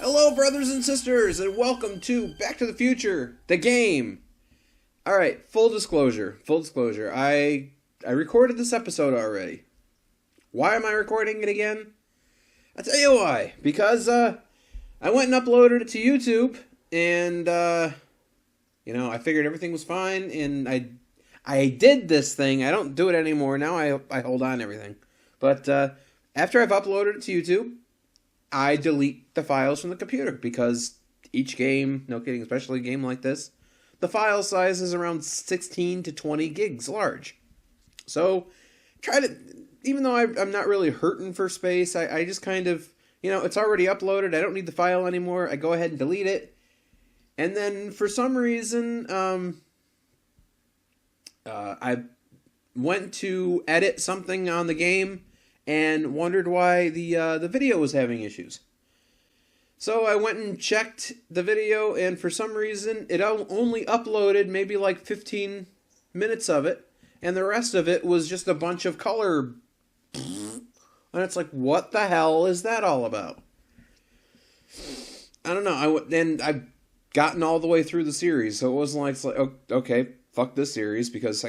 Hello, brothers and sisters, and welcome to Back to the Future, the game. All right, full disclosure. I recorded this episode already. Why am I recording it again? I'll tell you why. Because I went and uploaded it to YouTube, and I figured everything was fine, and I did this thing. I don't do it anymore now. I hold on to everything, but after I've uploaded it to YouTube, I delete the files from the computer because each game, no kidding, especially a game like this, the file size is around 16 to 20 gigs large. So, even though I'm not really hurting for space, I just kind of, it's already uploaded. I don't need the file anymore. I go ahead and delete it. And then for some reason, I went to edit something on the game and wondered why the video was having issues. So I went and checked the video, and for some reason, it only uploaded maybe like 15 minutes of it, and the rest of it was just a bunch of color. And it's like, what the hell is that all about? I don't know. I've gotten all the way through the series, so it wasn't like, okay, fuck this series, because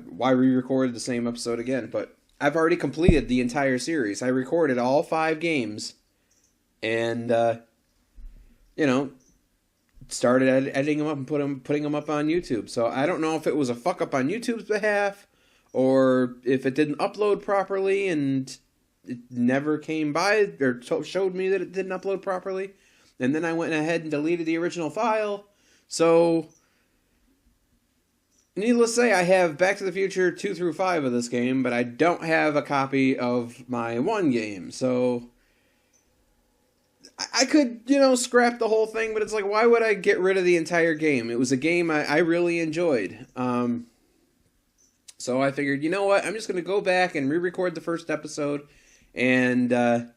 why re-record the same episode again? But I've already completed the entire series. I recorded all 5 games, and started editing them up and putting them up on YouTube. So I don't know if it was a fuck up on YouTube's behalf, or if it didn't upload properly and it never came by or showed me that it didn't upload properly. And then I went ahead and deleted the original file. So, needless to say, I have Back to the Future 2 through 5 of this game, but I don't have a copy of my 1 game. So, I could, scrap the whole thing, but it's like, why would I get rid of the entire game? It was a game I really enjoyed. So I figured, you know what, I'm just going to go back and re-record the first episode and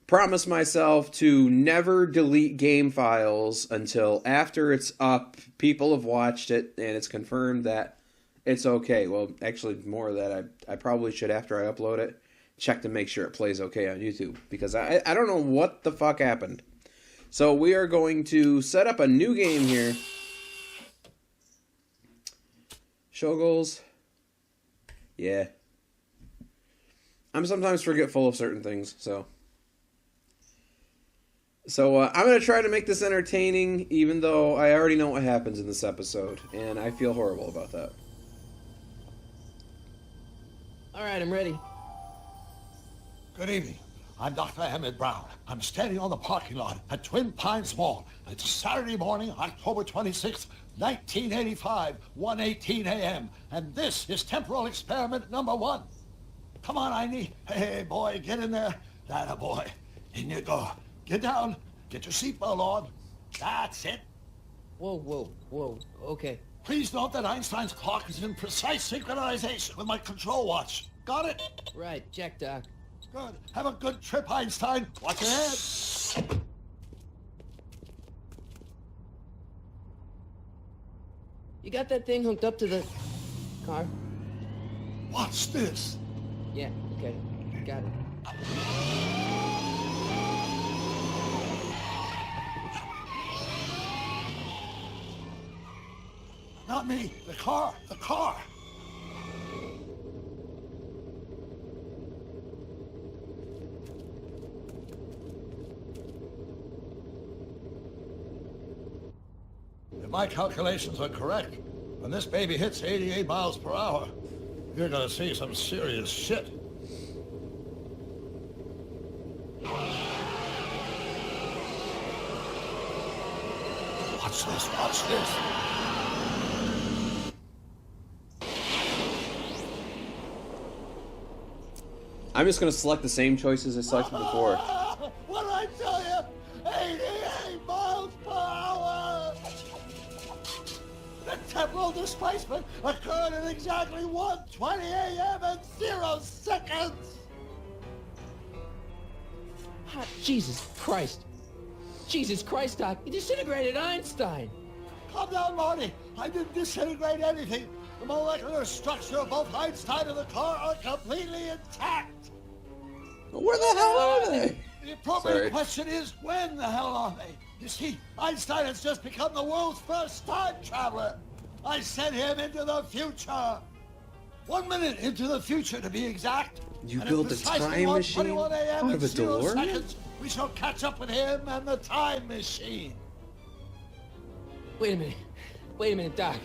promise myself to never delete game files until after it's up, people have watched it, and it's confirmed that it's okay. Well, actually, more of that, I probably should, after I upload it, check to make sure it plays okay on YouTube, because I don't know what the fuck happened. So we are going to set up a new game here. Show goals. Yeah. I'm sometimes forgetful of certain things, so I'm going to try to make this entertaining, even though I already know what happens in this episode, and I feel horrible about that. All right, I'm ready. Good evening. I'm Dr. Emmett Brown. I'm standing on the parking lot at Twin Pines Mall. It's Saturday morning, October 26th, 1985, 1:18 a.m. And this is temporal experiment number 1. Come on, Einie. Hey, boy, get in there. That a boy. In you go. Get down. Get your seatbelt on. That's it. Whoa, okay. Please note that Einstein's clock is in precise synchronization with my control watch. Got it? Right, check, Doc. Good. Have a good trip, Einstein. Watch your head. You got that thing hooked up to the car? Watch this. Yeah, okay. Got it. Not me. The car. The car. If my calculations are correct, when this baby hits 88 miles per hour, you're gonna see some serious shit. Watch this, watch this. I'm just going to select the same choices I selected before. What did I tell you? 88 miles per hour! The temporal displacement occurred at exactly 1:20 a.m. and 0 seconds! Jesus Christ. Jesus Christ, Doc. You disintegrated Einstein. Calm down, Marty. I didn't disintegrate anything. The molecular structure of both Einstein and the car are completely intact. Where the hell are they? The appropriate question is, when the hell are they? You see, Einstein has just become the world's first time traveler. I sent him into the future. 1 minute into the future, to be exact. You And built at a precisely time machine 1:21 a.m. out of a and 0 DeLorean? seconds, we shall catch up with him and the time machine. Wait a minute. Wait a minute, Doc.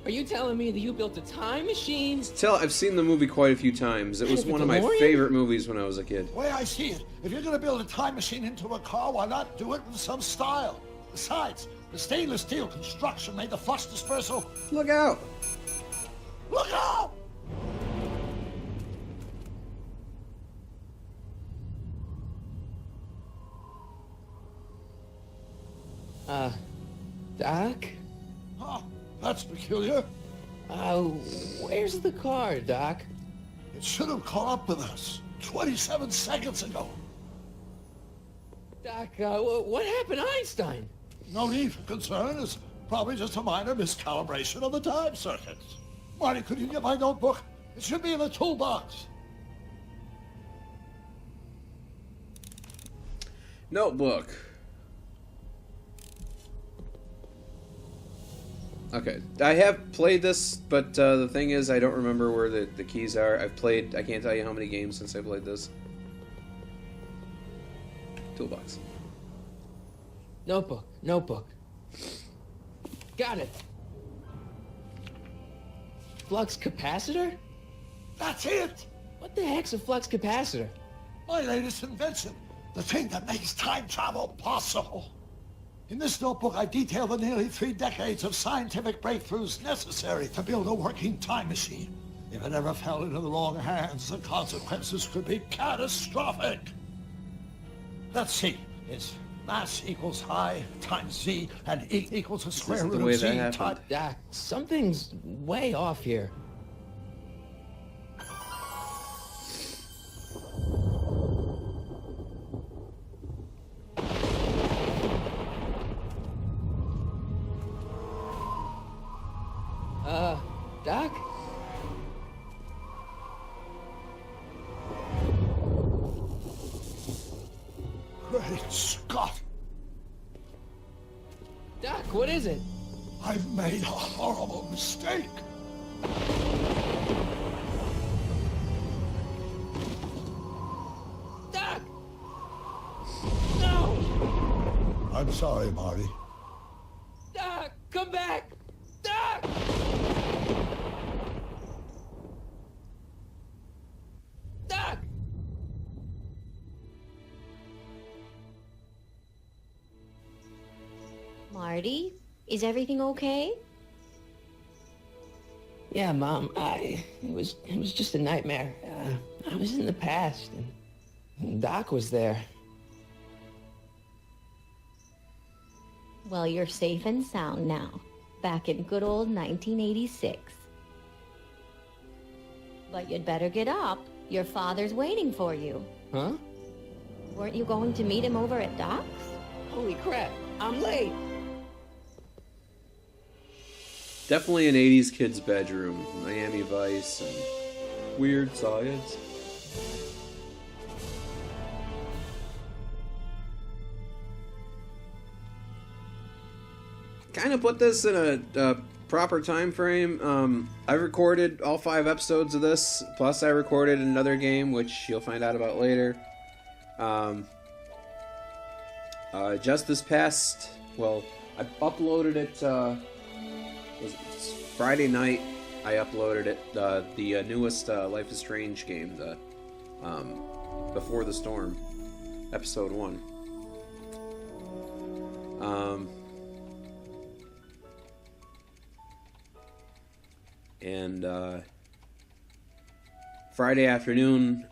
Are you telling me that you built a time machine? I've seen the movie quite a few times. It was one of my DeLorean? favorite movies when I was a kid. The way I see it, if you're going to build a time machine into a car, why not do it with some style? Besides, the stainless steel construction made the flux dispersal. Look out! Look out! Doc? Oh, that's peculiar. Where's the car, Doc? It should have caught up with us 27 seconds ago. Doc, what happened to Einstein? No need for concern. It's probably just a minor miscalibration of the time circuits. Marty, could you get my notebook? It should be in the toolbox. Notebook. Okay, I have played this, but the thing is, I don't remember where the keys are. I can't tell you how many games since I played this. Toolbox. Notebook. Got it. Flux capacitor? That's it! What the heck's a flux capacitor? My latest invention. The thing that makes time travel possible. In this notebook, I detail the nearly 3 decades of scientific breakthroughs necessary to build a working time machine. If it ever fell into the wrong hands, the consequences could be catastrophic. Let's see. It's mass equals I times Z, and E equals the square isn't the root way of Z that happened. times... Doc, something's way off here. Doc? Great Scott! Doc, what is it? I've made a horrible mistake. Doc! No! I'm sorry, Marty. Doc, come back! Doc! Doc! Marty, is everything okay? Yeah, Mom, it was just a nightmare. I was in the past, and Doc was there. Well, you're safe and sound now, back in good old 1986. But you'd better get up. Your father's waiting for you. Huh? Weren't you going to meet him over at Doc's? Holy crap, I'm late! Definitely an 80s kid's bedroom. Miami Vice and Weird Science. Kind of put this in a proper time frame. I recorded all 5 episodes of this, plus I recorded another game, which you'll find out about later. Just this past, well, I uploaded it, was it Friday night. I uploaded it, the newest Life is Strange game, the Before the Storm, episode 1. And Friday afternoon,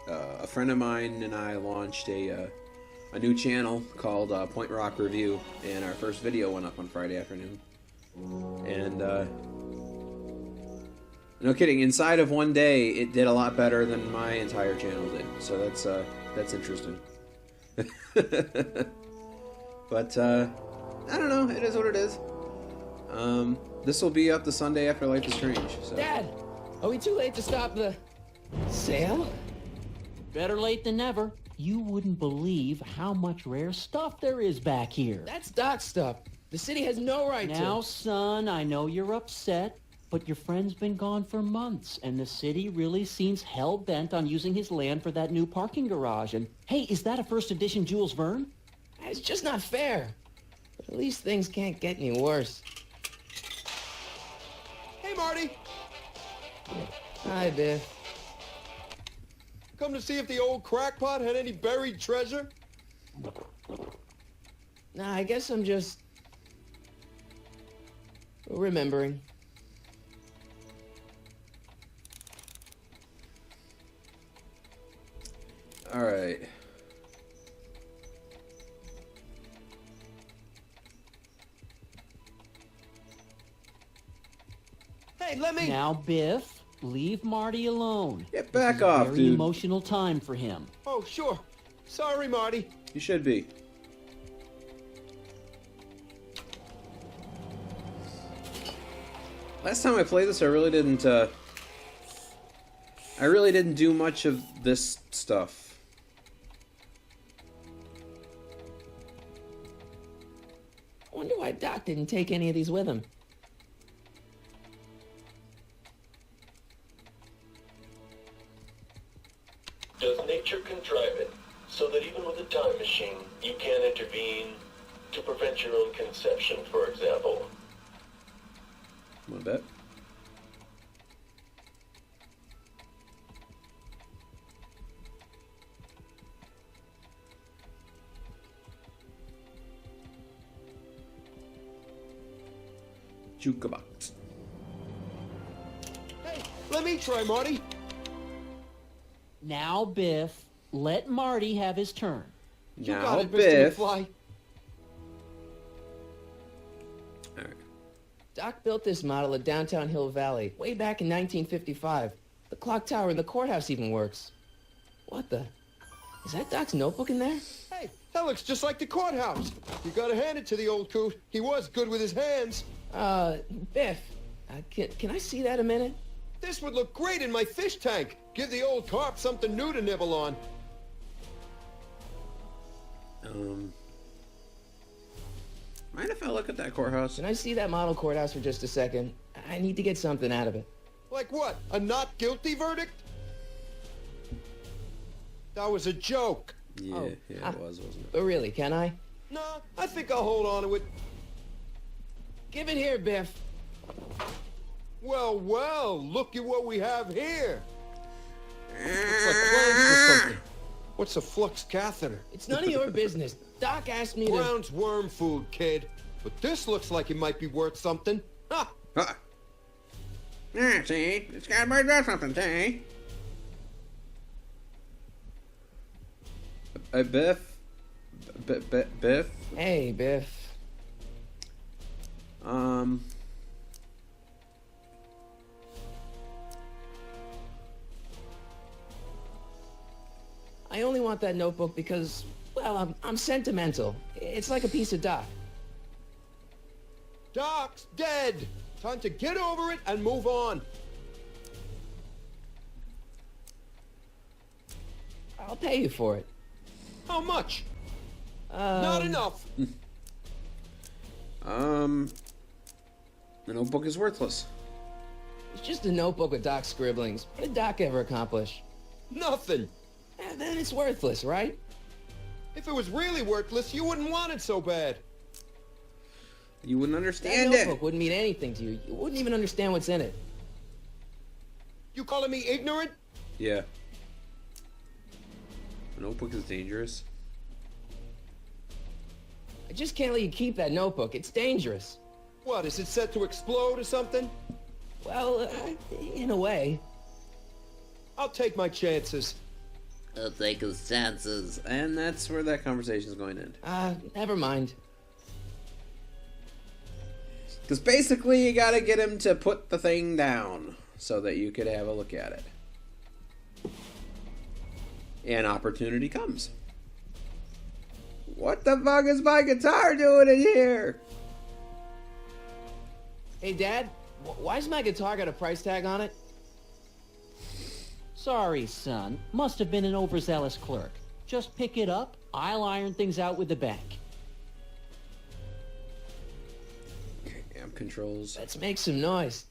a friend of mine and I launched a new channel called Point Rock Review, and our first video went up on Friday afternoon. And no kidding, inside of one day, it did a lot better than my entire channel did. So that's interesting. But I don't know. It is what it is. This will be up the Sunday after Life is Strange. So. Dad, are we too late to stop the Sale? Better late than never. You wouldn't believe how much rare stuff there is back here. That's Doc stuff. The city has no right to... Now, son, I know you're upset, but your friend's been gone for months, and the city really seems hell-bent on using his land for that new parking garage. And, hey, is that a first edition Jules Verne? It's just not fair. But at least things can't get any worse. Hey, Marty. Hi, Biff. Come to see if the old crackpot had any buried treasure? Nah, I guess I'm just... remembering. All right. Hey, let me... Now, Biff, leave Marty alone. Get back This is a off, very dude. emotional time for him. Oh, sure. Sorry, Marty. You should be. Last time I played this, I really didn't do much of this stuff. I wonder why Doc didn't take any of these with him. Does nature contrive it so that even with a time machine, you can't intervene to prevent your own conception, for example? I bet. Jukebox. Hey, let me try, Marty. Now, Biff, let Marty have his turn. You Now, got it, Mr. Biff. McFly. All right. Doc built this model at downtown Hill Valley way back in 1955. The clock tower in the courthouse even works. What the? Is that Doc's notebook in there? Hey, that looks just like the courthouse. You gotta hand it to the old coot. He was good with his hands. Biff, can I see that a minute? This would look great in my fish tank. Give the old carp something new to nibble on. Mind if I look at that courthouse? Can I see that model courthouse for just a second? I need to get something out of it. Like what? A not guilty verdict? That was a joke. Yeah, Oh, yeah, it was, wasn't it? But really, can I? No, I think I'll hold on to it. Give it here, Biff. Well, well, look at what we have here. Looks like Ah! plans for something. What's a flux catheter? It's none of your business. Doc asked me to... Brown's worm food, kid. But this looks like it might be worth something. Ha! Huh. Yeah, see? It's got to do something, see? Biff? Biff? Hey, Biff. I only want that notebook because, well, I'm sentimental. It's like a piece of Doc. Doc's dead. Time to get over it and move on. I'll pay you for it. How much? Not enough. The notebook is worthless. It's just a notebook with Doc's scribblings. What did Doc ever accomplish? Nothing. Then it's worthless, right? If it was really worthless, you wouldn't want it so bad. You wouldn't That understand notebook it. wouldn't mean anything to you. You wouldn't even understand what's in it. You calling me ignorant? Yeah. A notebook is dangerous. I just can't let you keep that notebook. It's dangerous. What, is it set to explode or something? Well, in a way. I'll take my chances. I'll take his chances. And that's where that conversation is going to end. Never mind. Because basically you gotta get him to put the thing down so that you could have a look at it. And opportunity comes. What the fuck is my guitar doing in here? Hey, Dad, why's my guitar got a price tag on it? Sorry, son. Must have been an overzealous clerk. Just pick it up. I'll iron things out with the bank. Okay, amp controls. Let's make some noise.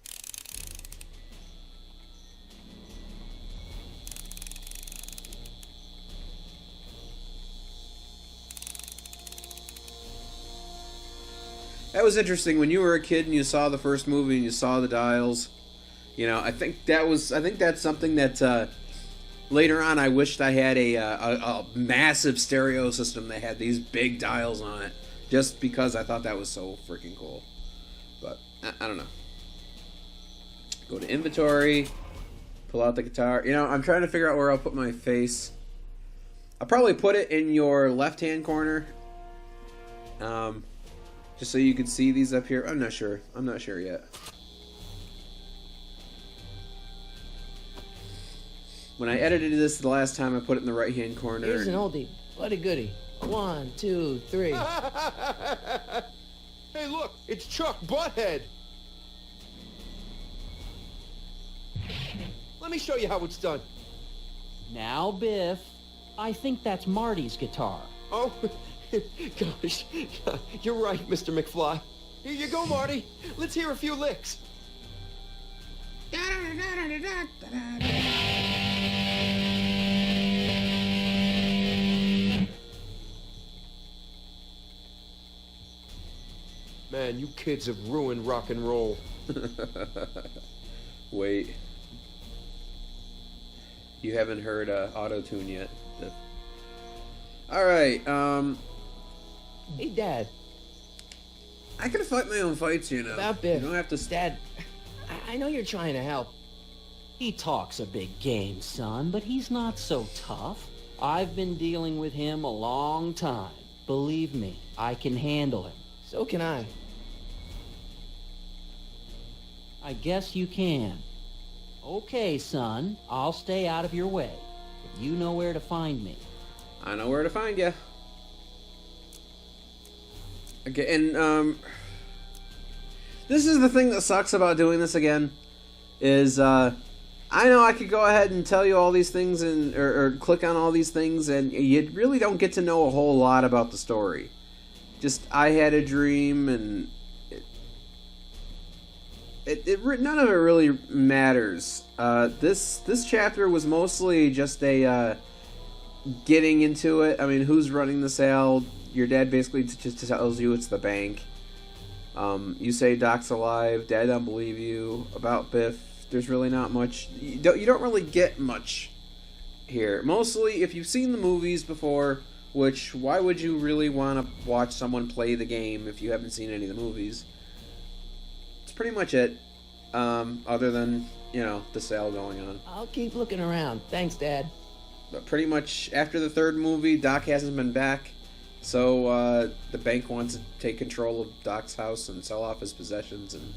That was interesting when you were a kid and you saw the first movie and you saw the dials. You know, I think that's something that later on I wished I had a massive stereo system that had these big dials on it, just because I thought that was so freaking cool. But I don't know. Go to inventory, pull out the guitar. You know, I'm trying to figure out where I'll put my face. I'll probably put it in your left-hand corner. Just so you can see these up here. I'm not sure yet. When I edited this the last time, I put it in the right-hand corner. Here's an oldie, but a goodie. 1, 2, 3. Hey, look, it's Chuck Butthead. Let me show you how it's done. Now, Biff, I think that's Marty's guitar. Oh, gosh, you're right, Mr. McFly. Here you go, Marty. Let's hear a few licks. Man, you kids have ruined rock and roll. Wait. You haven't heard auto-tune yet. Alright, Hey, Dad. I can fight my own fights, you know. About Biff. You don't have to... Dad, I know you're trying to help. He talks a big game, son, but he's not so tough. I've been dealing with him a long time. Believe me, I can handle him. So can I. I guess you can. Okay, son, I'll stay out of your way. But you know where to find me. I know where to find you. Okay, and, this is the thing that sucks about doing this again, is, I know I could go ahead and tell you all these things and or click on all these things, and you really don't get to know a whole lot about the story. Just, I had a dream, and none of it really matters. This chapter was mostly just a getting into it. I mean, who's running the sale? Your dad basically just tells you it's the bank. You say Doc's alive. Dad don't believe you. About Biff, there's really not much. You don't really get much here. Mostly, if you've seen the movies before, which why would you really want to watch someone play the game if you haven't seen any of the movies? That's pretty much it. Other than, you know, the sale going on. I'll keep looking around. Thanks, Dad. But pretty much after the third movie, Doc hasn't been back. So the bank wants to take control of Doc's house and sell off his possessions. And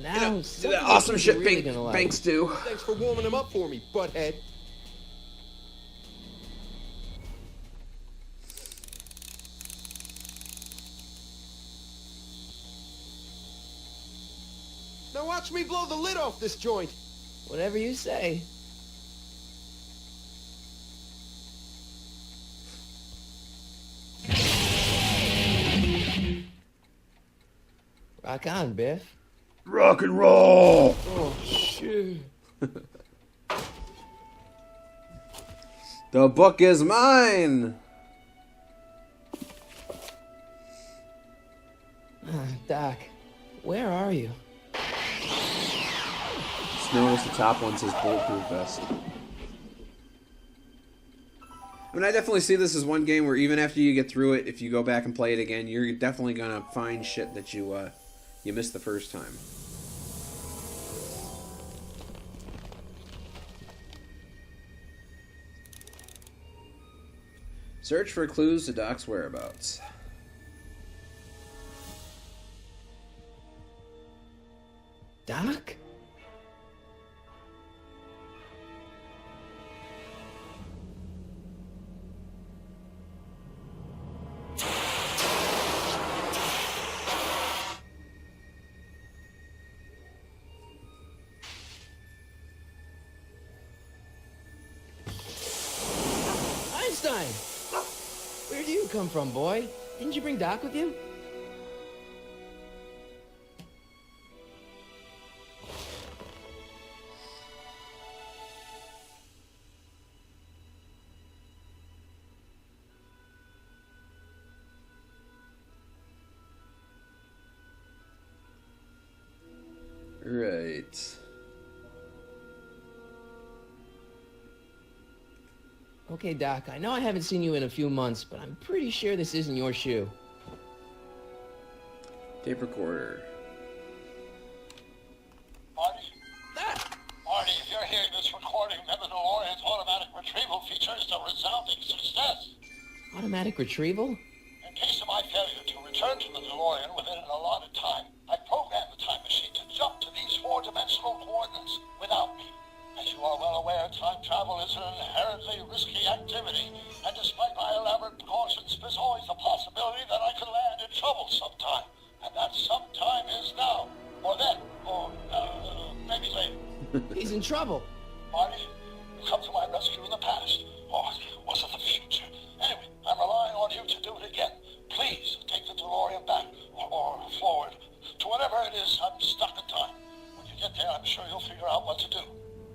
now, the awesome shit really gonna like. banks do. Thanks for warming him up for me, butthead. Now watch me blow the lid off this joint. Whatever you say. Rock on, Biff. Rock and roll! Oh, shit. The book is mine! Doc, where are you? Just notice the top one says Bulletproof Vest. I mean, I definitely see this as one game where even after you get through it, if you go back and play it again, you're definitely gonna find shit that you missed the first time. Search for clues to Doc's whereabouts. Doc? come from, boy? Didn't you bring Doc with you? Right. Okay, Doc, I know I haven't seen you in a few months, but I'm pretty sure this isn't your shoe. Tape recorder. Marty? Marty, if you're hearing this recording, then the DeLorean's automatic retrieval feature is a resounding success. Automatic retrieval? In case of my failure to return to the DeLorean within an allotted time, I programmed the time machine to jump to these four-dimensional coordinates without me. As you are well aware, time travel is an inherently risky activity, and despite my elaborate precautions, there's always the possibility that I could land in trouble sometime. And that sometime is now, or then, or maybe later. He's in trouble. Marty, you come to my rescue in the past, or was it the future? Anyway, I'm relying on you to do it again. Please take the DeLorean back, or forward, to whatever it is I'm stuck in time. When you get there, I'm sure you'll figure out what to do.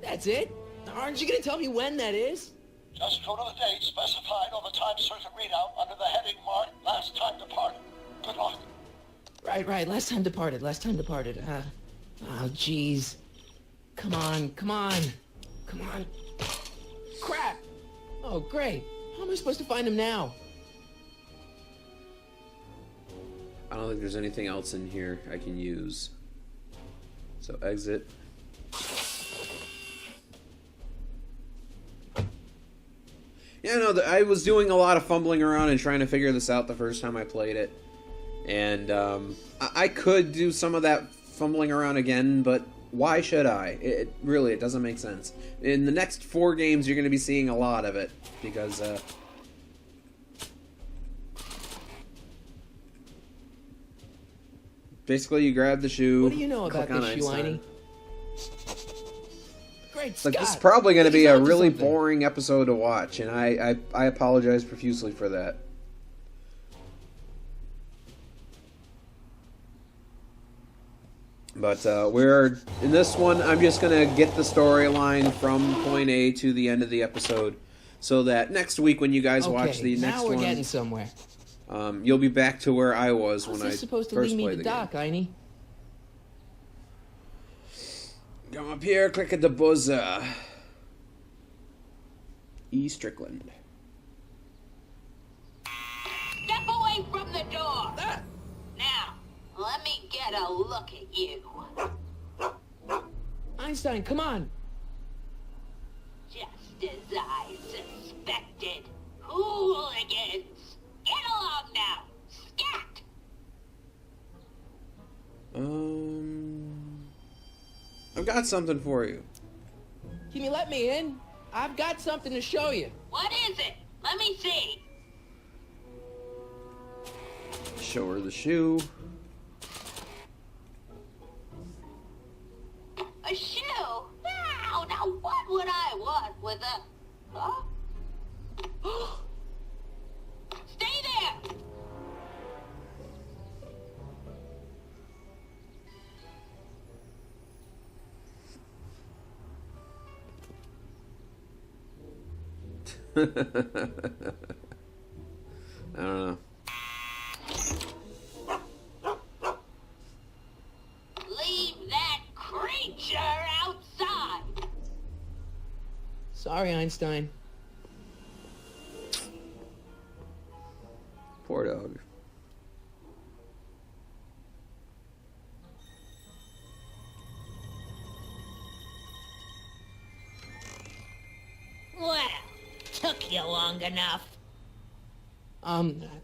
That's it? Aren't you gonna tell me when that is? Just go to the date specified on the time circuit readout under the heading marked Last Time Departed. Good luck. Right. Last time departed. Oh, jeez. Come on. Crap! Oh, great. How am I supposed to find him now? I don't think there's anything else in here I can use. So exit. Yeah, no, I was doing a lot of fumbling around and trying to figure this out the first time I played it. And I could do some of that fumbling around again, but why should I? It really doesn't make sense. In the next 4 games, you're going to be seeing a lot of it, because basically you grab the shoe. What do you know about this shoe, Einie? Great Scott! Like, this is probably going to be a onto really something. boring episode to watch, and I apologize profusely for that. But we're in this one. I'm just gonna get the storyline from point A to the end of the episode, so that next week when you guys watch the next now we're one, getting somewhere. you'll be back to where I was when How's I this supposed to first lead me played to the Doc, Einie? game. Come up here, click at the buzzer. E. Strickland. Step away from the door! Now, let me get a look at you. Einstein, come on! Just as I suspected. Hooligans! Get along now! Scat! I've got something for you. Can you let me in? I've got something to show you. What is it? Let me see. Show her the shoe. A shoe? Wow, now what would I want with a... Huh? Stay there! I don't know. Leave that creature outside! Sorry, Einstein. Poor dog. Well, took you long enough.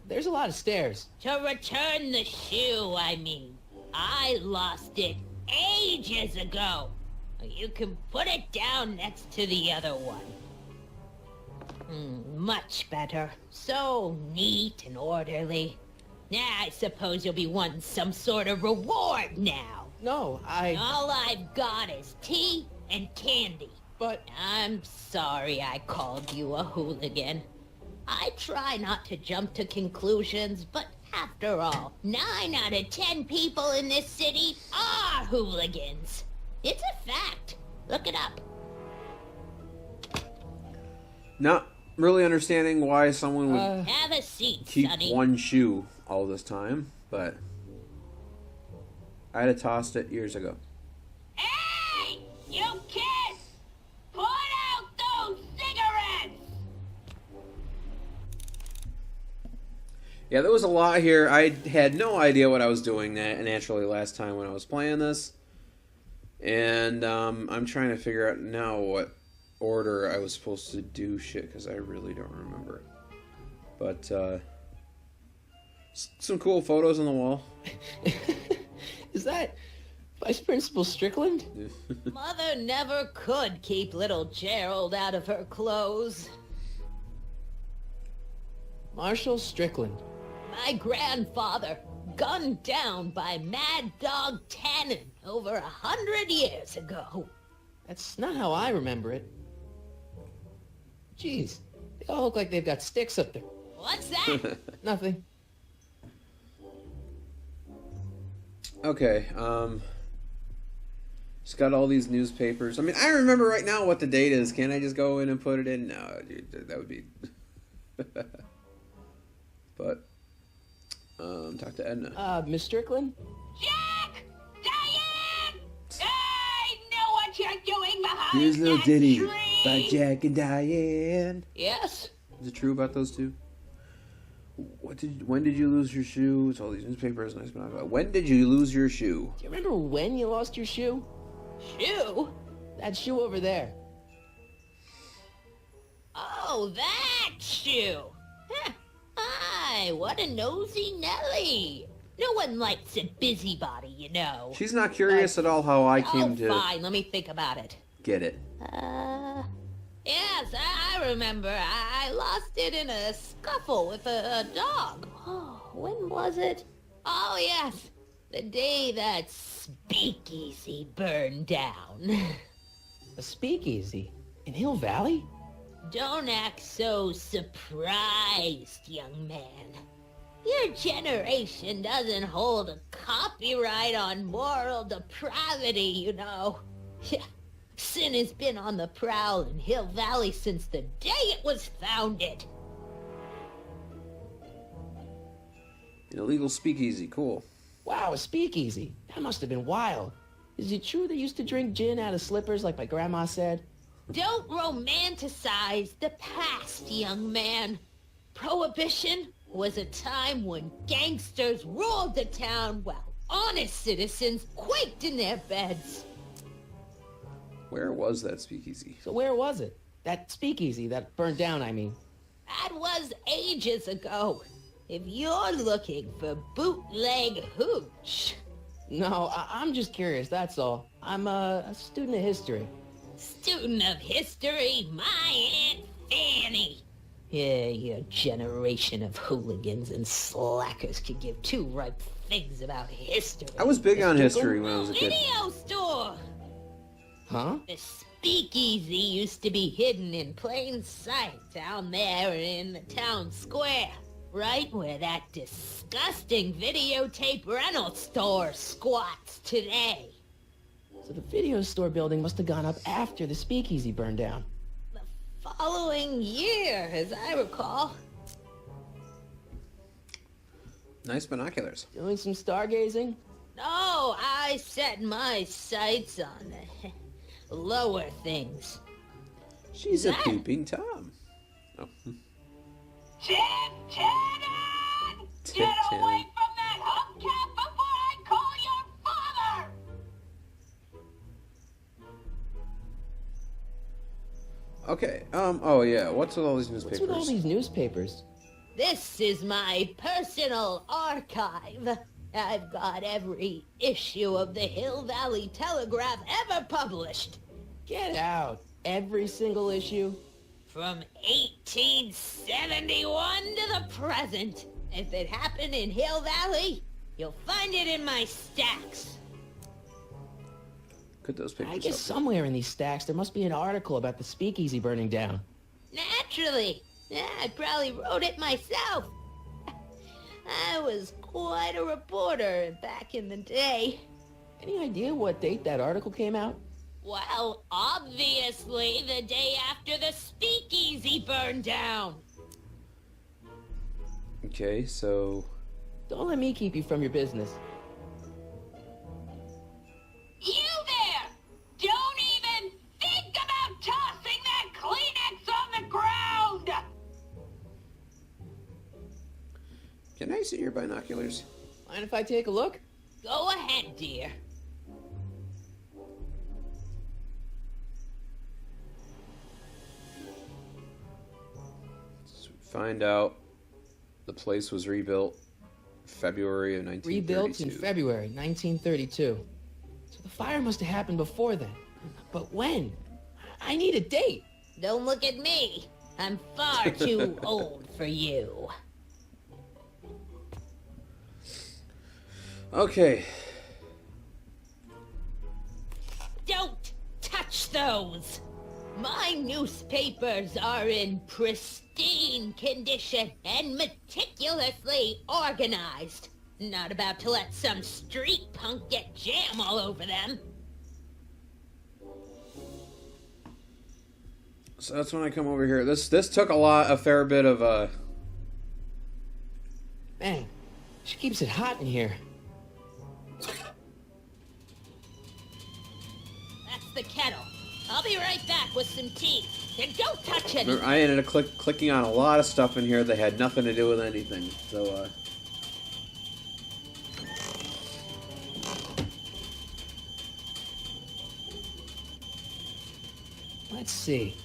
There's a lot of stairs. To return the shoe, I mean. I lost it ages ago. You can put it down next to the other one. Much better. So neat and orderly. Now I suppose you'll be wanting some sort of reward now. No, All I've got is tea and candy. But... I'm sorry I called you a hooligan. I try not to jump to conclusions, but after all, 9 out of 10 people in this city are hooligans. It's a fact. Look it up. Not really understanding why someone would Have a seat, keep Sonny. one shoe all this time, but I'd have tossed it years ago. Hey! You kids! Put out those cigarettes! Yeah, there was a lot here. I had no idea what I was doing naturally last time when I was playing this. And I'm trying to figure out now what order I was supposed to do shit, because I really don't remember. But some cool photos on the wall. Is that Vice Principal Strickland? Mother never could keep little Gerald out of her clothes. Marshall Strickland. My grandfather, gunned down by Mad Dog Tannen over 100 years ago. That's not how I remember it. Jeez, they all look like they've got sticks up there. What's that? Nothing. Okay, it's got all these newspapers. I mean, I remember right now what the date is. Can't I just go in and put it in? No, dude, that would be... But, talk to Edna. Miss Strickland? Jack! Diane! I know what you're doing behind Here's a little that ditty tree. by Jack and Diane. Yes? Is it true about those two? When did you lose your shoe? It's all these newspapers. Nice, but when did you lose your shoe? Do you remember when you lost your shoe? Shoe? That shoe over there. Oh, that shoe. Huh. Hi, what a nosy Nelly. No one likes a busybody, you know. She's not curious at all how I came to Fine, let me think about it. get it. Yes, I remember. I lost it in a scuffle with a dog. Oh, when was it? Oh, yes. The day that speakeasy burned down. A speakeasy? In Hill Valley? Don't act so surprised, young man. Your generation doesn't hold a copyright on moral depravity, you know. Sin has been on the prowl in Hill Valley since the day it was founded. An illegal speakeasy, cool. Wow, a speakeasy. That must have been wild. Is it true they used to drink gin out of slippers like my grandma said? Don't romanticize the past, young man. Prohibition was a time when gangsters ruled the town while honest citizens quaked in their beds. Where was that speakeasy? So where was it? That speakeasy that burned down, I mean. That was ages ago. If you're looking for bootleg hooch. No, I'm just curious, that's all. I'm a student of history. Student of history, my Aunt Fanny. Yeah, your generation of hooligans and slackers could give two ripe figs about history. I was big on history when I was a kid. Video store! Huh? The speakeasy used to be hidden in plain sight down there in the town square. Right where that disgusting videotape rental store squats today. So the video store building must have gone up after the speakeasy burned down. The following year, as I recall. Nice binoculars. Doing some stargazing? No, I set my sights on the lower things. She's a peeping Tom. Oh. Tip-Tannen! Get away from that hubcap before I call your father! Okay, oh yeah, what's with all these What's newspapers? with all these newspapers? This is my personal archive. I've got every issue of the Hill Valley Telegraph ever published. Get out. Every single issue? From 1871 to the present. If it happened in Hill Valley, you'll find it in my stacks. Could those papers I guess up? somewhere in these stacks there must be an article about the speakeasy burning down. Naturally. Yeah, I probably wrote it myself. I was quite a reporter back in the day. Any idea what date that article came out? Well, obviously the day after the speakeasy burned down. Okay, so... Don't let me keep you from your business. You there! Don't even think about tossing that Kleenex on the ground! Can I see your binoculars? Mind if I take a look? Go ahead, dear. Let's find out the place was rebuilt February of 1932. Rebuilt in February 1932. So the fire must have happened before then. But when? I need a date. Don't look at me. I'm far too old for you. Okay. Don't touch those! My newspapers are in pristine condition and meticulously organized. Not about to let some street punk get jam all over them. So that's when I come over here. This took a fair bit of Man, she keeps it hot in here. That's the kettle. I'll be right back with some tea. And don't touch it. I ended up clicking on a lot of stuff in here that had nothing to do with anything. So Let's see.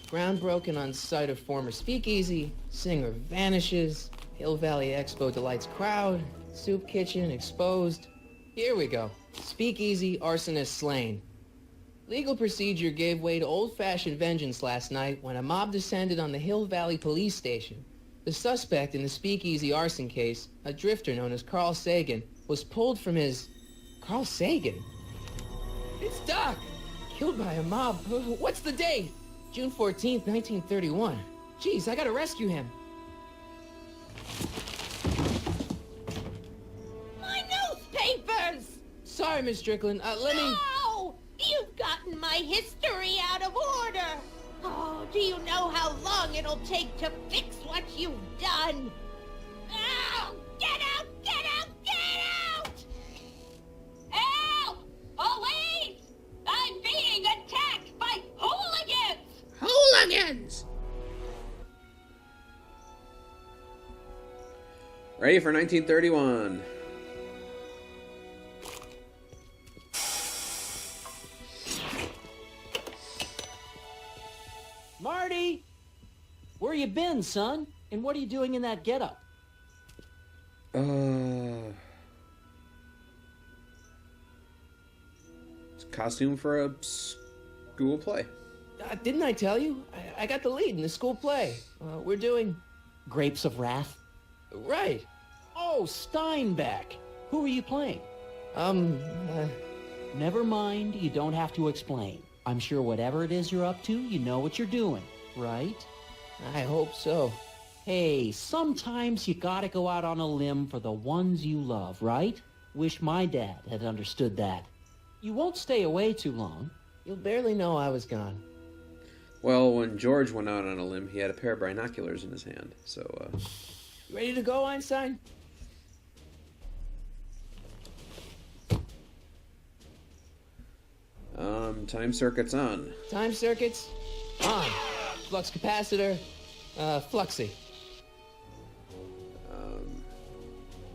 Ground broken on site of former speakeasy. Singer vanishes. Hill Valley Expo delights crowd. Soup kitchen exposed. Here we go. Speakeasy arsonist slain. Legal procedure gave way to old-fashioned vengeance last night when a mob descended on the Hill Valley police station. The suspect in the speakeasy arson case, a drifter known as Carl Sagan, was pulled from his... Carl Sagan? It's Doc! Killed by a mob. What's the date? June 14th, 1931. Jeez, I gotta rescue him. My newspapers! Sorry, Miss Strickland. Let me... No! You've gotten my history out of order! Oh, do you know how long it'll take to fix what you've done? Oh, get out! Get out! Get out! Help! Police! I'm being attacked by hooligans! hooligans. Ready for 1931. Marty! Where you been, son? And what are you doing in that getup? It's a costume for a school play. Didn't I tell you? I got the lead in the school play. We're doing... Grapes of Wrath? Right. Oh, Steinbeck! Who are you playing? Never mind, you don't have to explain. I'm sure whatever it is you're up to, you know what you're doing, right? I hope so. Hey, sometimes you gotta go out on a limb for the ones you love, right? Wish my dad had understood that. You won't stay away too long. You'll barely know I was gone. Well, when George went out on a limb, he had a pair of binoculars in his hand, so, You ready to go, Einstein? time circuit's on. Time circuits? On. Flux capacitor? Fluxy.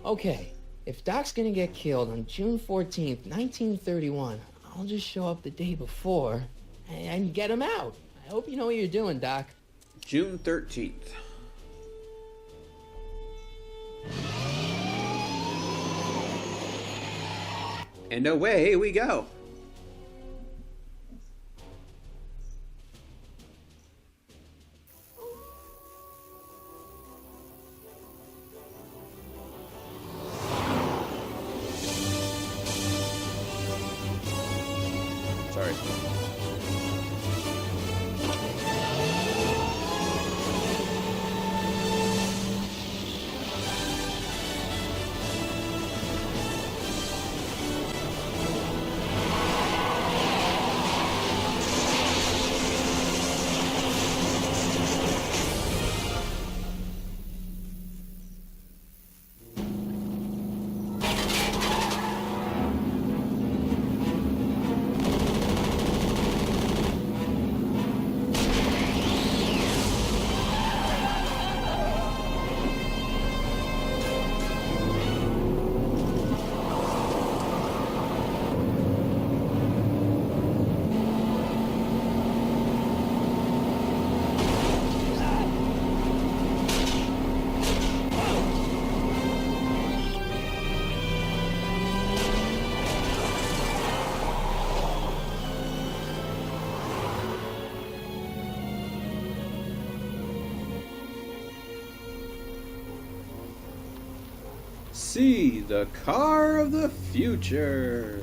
Okay, if Doc's gonna get killed on June 14th, 1931, I'll just show up the day before and get him out. I hope you know what you're doing, Doc. June 13th. And away we go. Sorry. see the car of the future.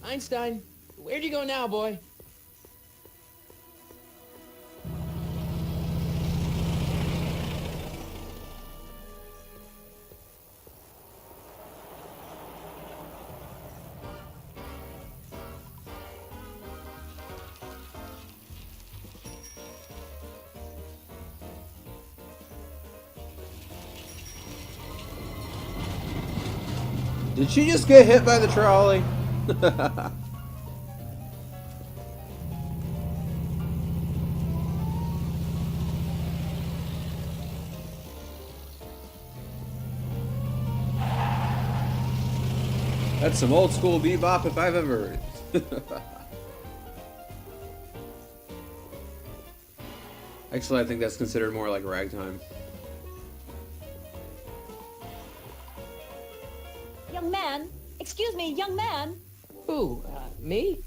Einstein, where'd you go now, boy? Did she just get hit by the trolley? That's some old school bebop if I've ever heard it. Actually, I think that's considered more like ragtime. Young man! Excuse me, young man! Who, me?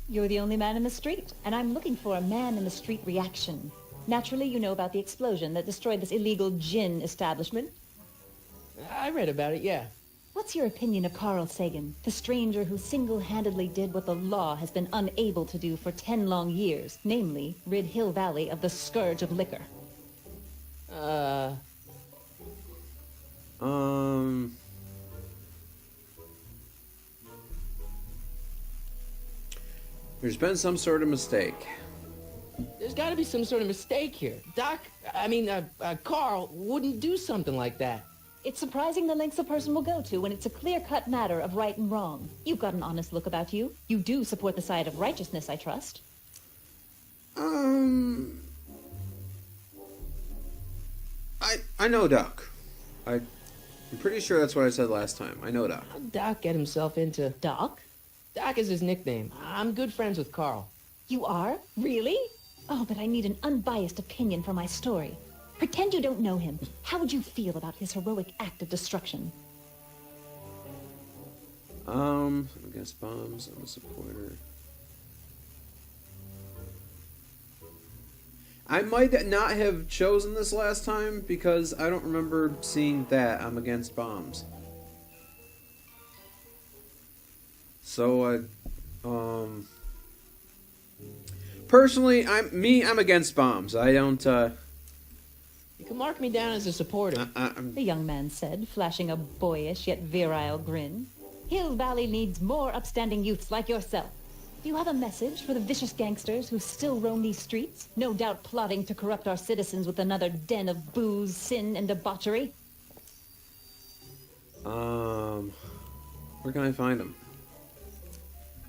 You're the only man in the street, and I'm looking for a man-in-the-street reaction. Naturally, you know about the explosion that destroyed this illegal gin establishment. I read about it, yeah. What's your opinion of Carl Sagan, the stranger who single-handedly did what the law has been unable to do for 10 long years, namely, rid Hill Valley of the scourge of liquor? There's been some sort of mistake. There's gotta be some sort of mistake here. Carl wouldn't do something like that. It's surprising the lengths a person will go to when it's a clear-cut matter of right and wrong. You've got an honest look about you. You do support the side of righteousness, I trust. I know Doc. I'm pretty sure that's what I said last time. I know Doc. How'd Doc get himself into... Doc? Doc is his nickname. I'm good friends with Carl. You are? Really? Oh, but I need an unbiased opinion for my story. Pretend you don't know him. How would you feel about his heroic act of destruction? I'm against bombs. I'm a supporter. I might not have chosen this last time because I don't remember seeing that. I'm against bombs. So, personally, I'm against bombs. I don't, You can mark me down as a supporter. The young man said, flashing a boyish yet virile grin. Hill Valley needs more upstanding youths like yourself. Do you have a message for the vicious gangsters who still roam these streets, no doubt plotting to corrupt our citizens with another den of booze, sin, and debauchery? Where can I find them?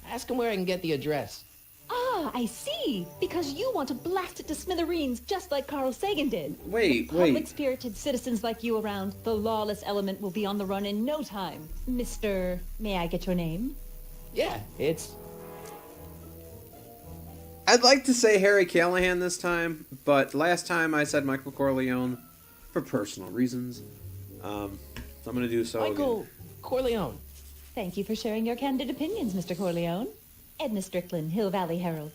Ask him where I can get the address. Ah, I see. Because you want to blast it to smithereens just like Carl Sagan did. Wait. Public-spirited citizens like you around, the lawless element will be on the run in no time. Mr. May I get your name? Yeah, it's... I'd like to say Harry Callahan this time, but last time I said Michael Corleone for personal reasons. So I'm going to do so Michael again. Corleone. Thank you for sharing your candid opinions, Mr. Corleone. Edna Strickland, Hill Valley Herald.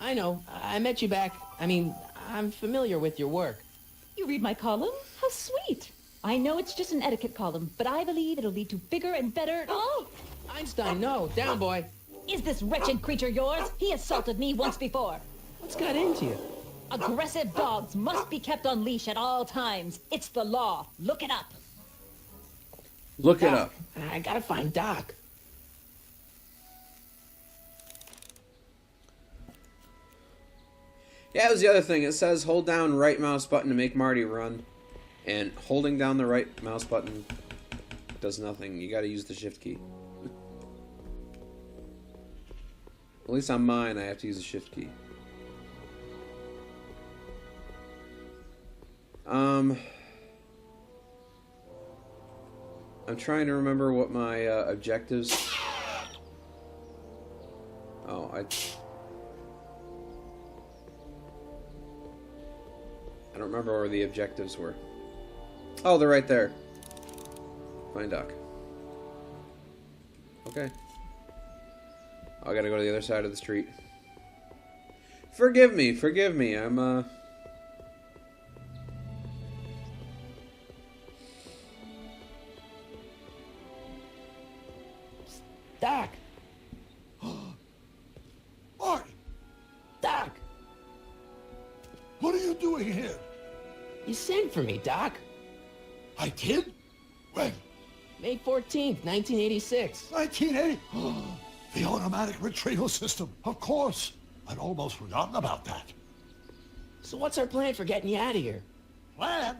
I know. I met you back. I'm familiar with your work. You read my column? How sweet. I know it's just an etiquette column, but I believe it'll lead to bigger and better... Oh! Einstein, no. Down, boy. Is this wretched creature yours? He assaulted me once before. What's got into you? Aggressive dogs must be kept on leash at all times. It's the law. Look it up. Look it up. I gotta find Doc. Yeah, that was the other thing. It says hold down right mouse button to make Marty run. And holding down the right mouse button dock does nothing. You gotta use the shift key. At least on mine, I have to use the shift key. I'm trying to remember what my objectives... Oh, I don't remember where the objectives were. Oh, they're right there. Find dock. Okay. I gotta go to the other side of the street. Forgive me, I'm, Doc! Marty! Doc! What are you doing here? You sent for me, Doc. I did? When? May 14th, 1986. 1980? The automatic retrieval system. Of course. I'd almost forgotten about that. So what's our plan for getting you out of here? Plan?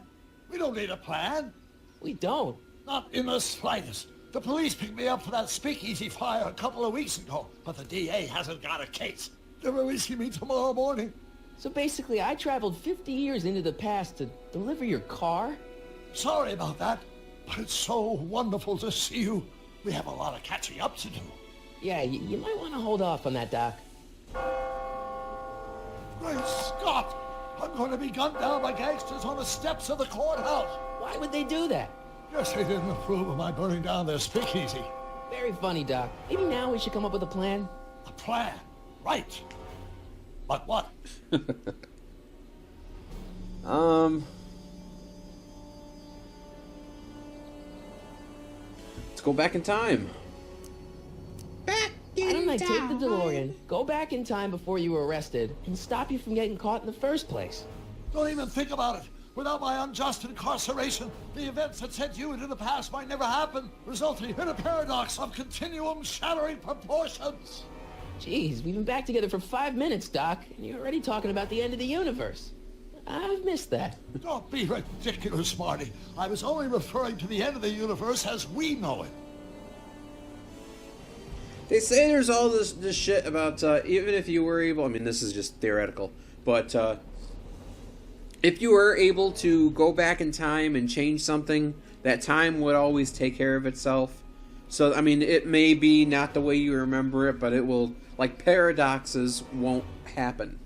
We don't need a plan. We don't. Not in the slightest. The police picked me up for that speakeasy fire a couple of weeks ago, but the DA hasn't got a case. They're releasing me tomorrow morning. So basically, I traveled 50 years into the past to deliver your car? Sorry about that, but it's so wonderful to see you. We have a lot of catching up to do. Yeah, you might want to hold off on that, Doc. Great Scott! I'm going to be gunned down by gangsters on the steps of the courthouse. Why would they do that? Guess they didn't approve of my burning down their speakeasy. Very funny, Doc. Maybe now we should come up with a plan. A plan? Right. But what? Let's go back in time. Why don't I take the DeLorean, go back in time before you were arrested, and stop you from getting caught in the first place? Don't even think about it. Without my unjust incarceration, the events that sent you into the past might never happen, resulting in a paradox of continuum-shattering proportions. Jeez, we've been back together for 5 minutes, Doc, and you're already talking about the end of the universe. I've missed that. Don't be ridiculous, Marty. I was only referring to the end of the universe as we know it. They say there's all this shit about, even if you were able... I mean, this is just theoretical, but, if you were able to go back in time and change something, that time would always take care of itself. So, I mean, it may be not the way you remember it, but it will... Like, paradoxes won't happen.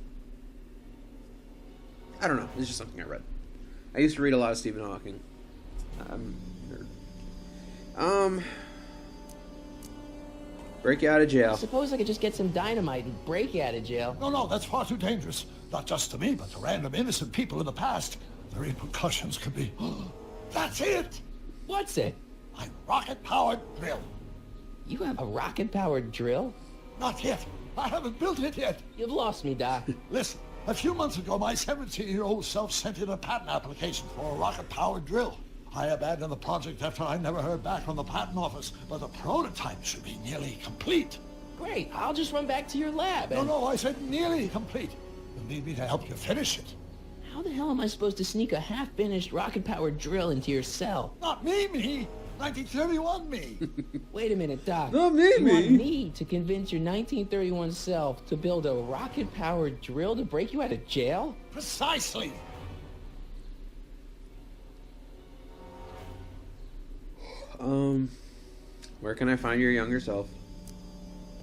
I don't know. It's just something I read. I used to read a lot of Stephen Hawking. Nerd. Break you out of jail. I suppose I could just get some dynamite and break you out of jail. No, that's far too dangerous. Not just to me, but to random innocent people in the past. The repercussions could be... That's it! What's it? My rocket-powered drill. You have a rocket-powered drill? Not yet. I haven't built it yet. You've lost me, Doc. Listen, a few months ago, my 17-year-old self sent in a patent application for a rocket-powered drill. I abandoned the project after I never heard back from the patent office, but the prototype should be nearly complete. Great, I'll just run back to your lab and... No, I said nearly complete. You'll need me to help you finish it. How the hell am I supposed to sneak a half-finished rocket-powered drill into your cell? Not me. 1931 me. Wait a minute, Doc. Not me. You want me to convince your 1931 self to build a rocket-powered drill to break you out of jail? Precisely. Where can I find your younger self?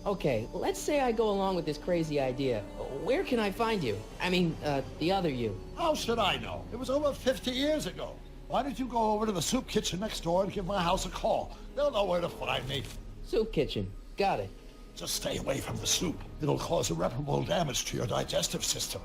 Okay, let's say I go along with this crazy idea. Where can I find you? I mean, the other you. How should I know? It was over 50 years ago. Why don't you go over to the soup kitchen next door and give my house a call? They'll know where to find me. Soup kitchen. Got it. Just stay away from the soup. It'll cause irreparable damage to your digestive system.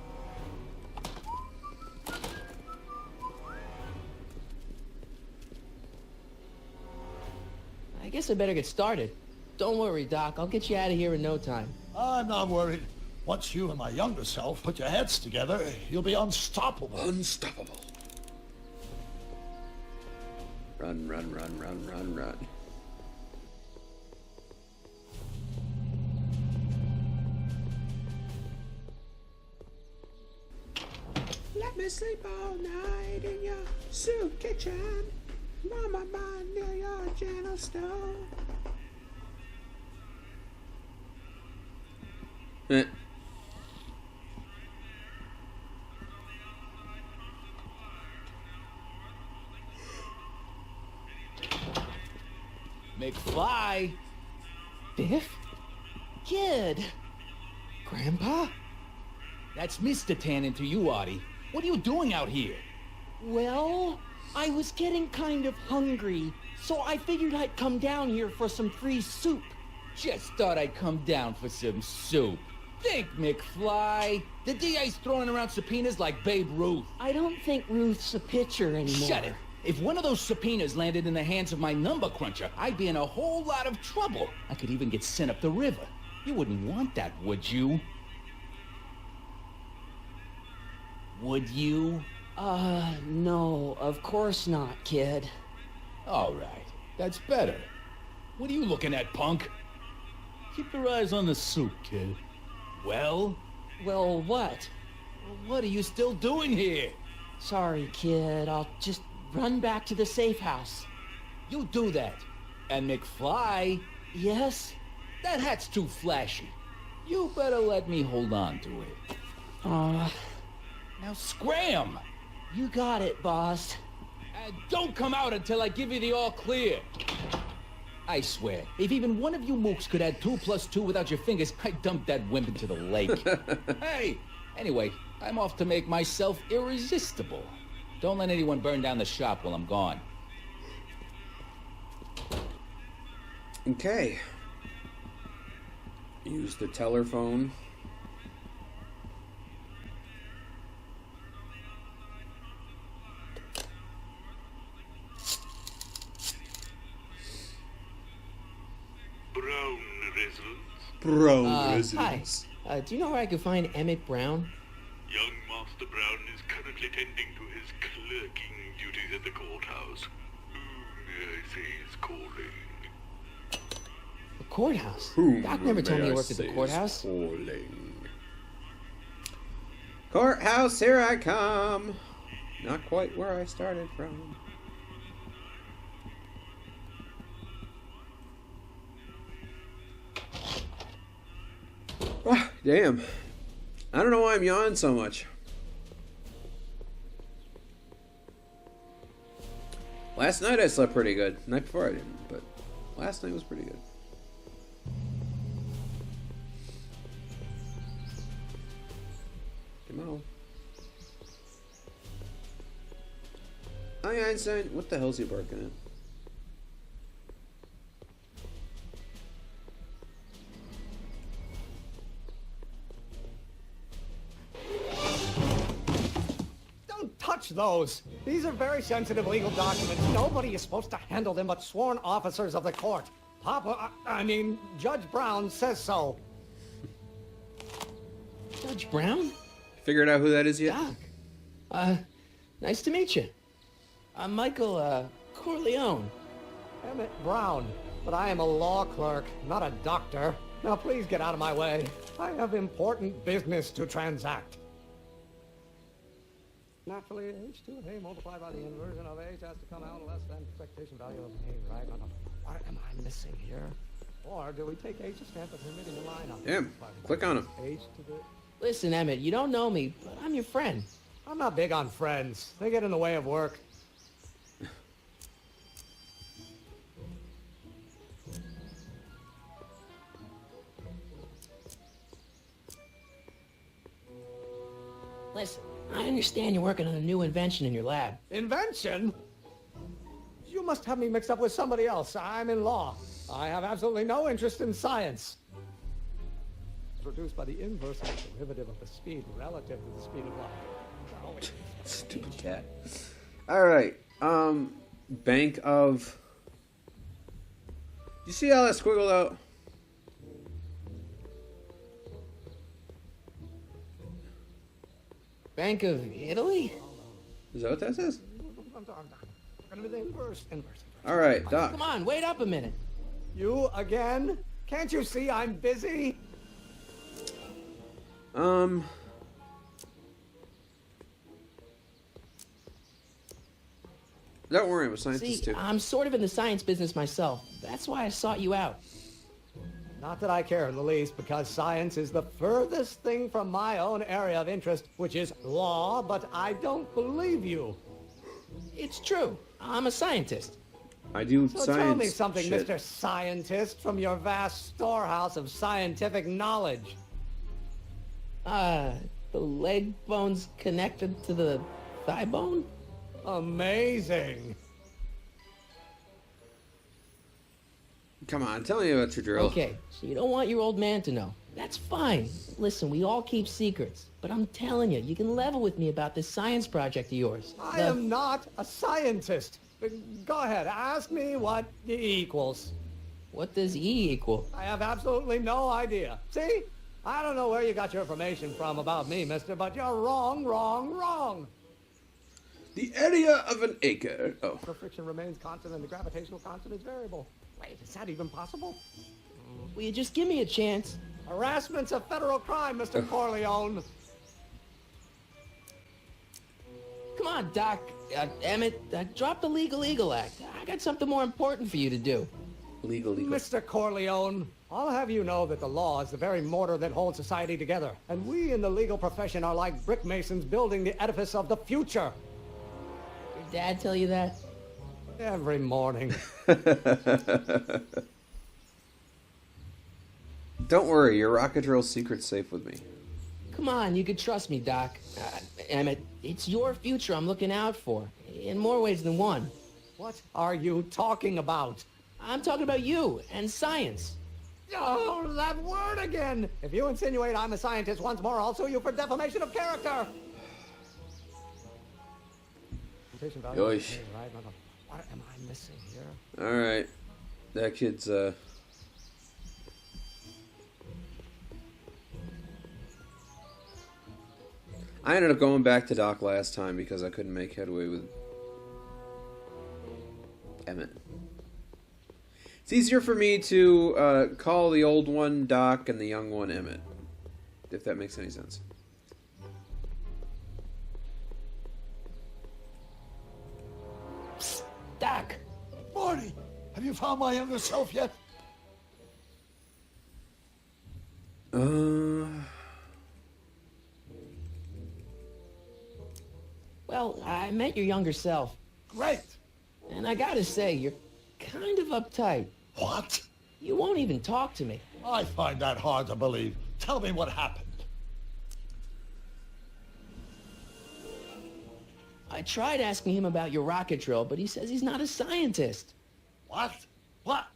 I guess I better get started. Don't worry, Doc. I'll get you out of here in no time. I'm not worried. Once you and my younger self put your heads together, you'll be unstoppable. Unstoppable. Run. Let me sleep all night in your soup kitchen. Mama, mind near your gentle stone. McFly! Biff? Kid! Grandpa? That's Mr. Tannen to you, Artie. What are you doing out here? Well, I was getting kind of hungry, so I figured I'd come down here for some free soup. Just thought I'd come down for some soup. Think, McFly. The DA's throwing around subpoenas like Babe Ruth. I don't think Ruth's a pitcher anymore. Shut it. If one of those subpoenas landed in the hands of my number cruncher, I'd be in a whole lot of trouble. I could even get sent up the river. You wouldn't want that, would you? Would you? No, of course not, kid. All right. That's better. What are you looking at, punk? Keep your eyes on the soup, kid. Well? Well, what? What are you still doing here? Sorry, kid. I'll just run back to the safe house. You do that. And McFly, Yes? that hat's too flashy. You better let me hold on to it. Now scram! You got it, boss. And don't come out until I give you the all clear. I swear, if even one of you mooks could add 2 + 2 without your fingers, I'd dump that wimp into the lake. Hey, anyway, I'm off to make myself irresistible. Don't let anyone burn down the shop while I'm gone. Okay. Use the telephone. Brown residence. Bro, Hi. Do you know where I can find Emmett Brown? Young Master Brown is currently tending to his clerking duties at the courthouse. I say he's calling. The courthouse? Whom Doc never told me may he I worked at the say is courthouse. calling? Courthouse, here I come. Not quite where I started from. Ah, damn. I don't know why I'm yawning so much. Last night I slept pretty good. The night before I didn't, but last night was pretty good. Come on. Hi, Einstein. What the hell's he barking at? Don't touch those. These are very sensitive legal documents. Nobody is supposed to handle them but sworn officers of the court. Judge Brown says so. Judge Brown? Figured out who that is yet? Doc. Nice to meet you. I'm Michael, Corleone. Emmett Brown. But I am a law clerk, not a doctor. Now please get out of my way. I have important business to transact. Naturally, h to a multiplied by the inversion of h has to come out less than expectation value of a, right? What am I missing here? Or do we take h to stand for permitting the line up? Damn. Click on him. H to the... Listen, Emmett, you don't know me, but I'm your friend. I'm not big on friends. They get in the way of work. Listen, I understand you're working on a new invention in your lab. Invention? You must have me mixed up with somebody else. I'm in law. I have absolutely no interest in science. Produced by the inverse of the derivative of the speed relative to the speed of light. Stupid cat. Alright. Bank of... You see how that squiggled out? Bank of Italy? Is that what that says? Inverse. Alright, Doc. Come on, wait up a minute. You again? Can't you see I'm busy? Don't worry, I'm a scientist See, too. I'm sort of in the science business myself. That's why I sought you out. Not that I care in the least, because science is the furthest thing from my own area of interest, which is law, but I don't believe you. It's true. I'm a scientist. I do So science tell me something, shit. Mr. Scientist, from your vast storehouse of scientific knowledge. The leg bone's connected to the thigh bone? Amazing. Come on, tell me about your drill. Okay, so you don't want your old man to know. That's fine. Listen, we all keep secrets. But I'm telling you, you can level with me about this science project of yours. I am not a scientist. Go ahead, ask me what E equals. What does E equal? I have absolutely no idea. See? I don't know where you got your information from about me, mister, but you're wrong, wrong, wrong. The area of an acre. Oh. The friction remains constant and the gravitational constant is variable. Wait, is that even possible? Will you just give me a chance? Harassment's a federal crime, Mr. Corleone. Come on, Doc. Emmett, drop the Legal Eagle Act. I got something more important for you to do. Legal. Mr. Corleone, I'll have you know that the law is the very mortar that holds society together. And we in the legal profession are like brick masons building the edifice of the future. Your dad tell you that? Every morning. Don't worry, your rocket drill's secret's safe with me. Come on, you could trust me, Doc. Emmett, it's your future I'm looking out for. In more ways than one. What are you talking about? I'm talking about you and science. Oh, that word again! If you insinuate I'm a scientist once more, I'll sue you for defamation of character! Yoish. What am I missing here? Alright. That kid's, I ended up going back to Doc last time because I couldn't make headway with Emmett. It's easier for me to call the old one Doc and the young one Emmett, if that makes any sense. Psst, Doc! Marty, have you found my younger self yet? Well, I met your younger self. Great. And I gotta say, you're kind of uptight. What? You won't even talk to me. I find that hard to believe. Tell me what happened. I tried asking him about your rocket drill, but he says he's not a scientist. What? What?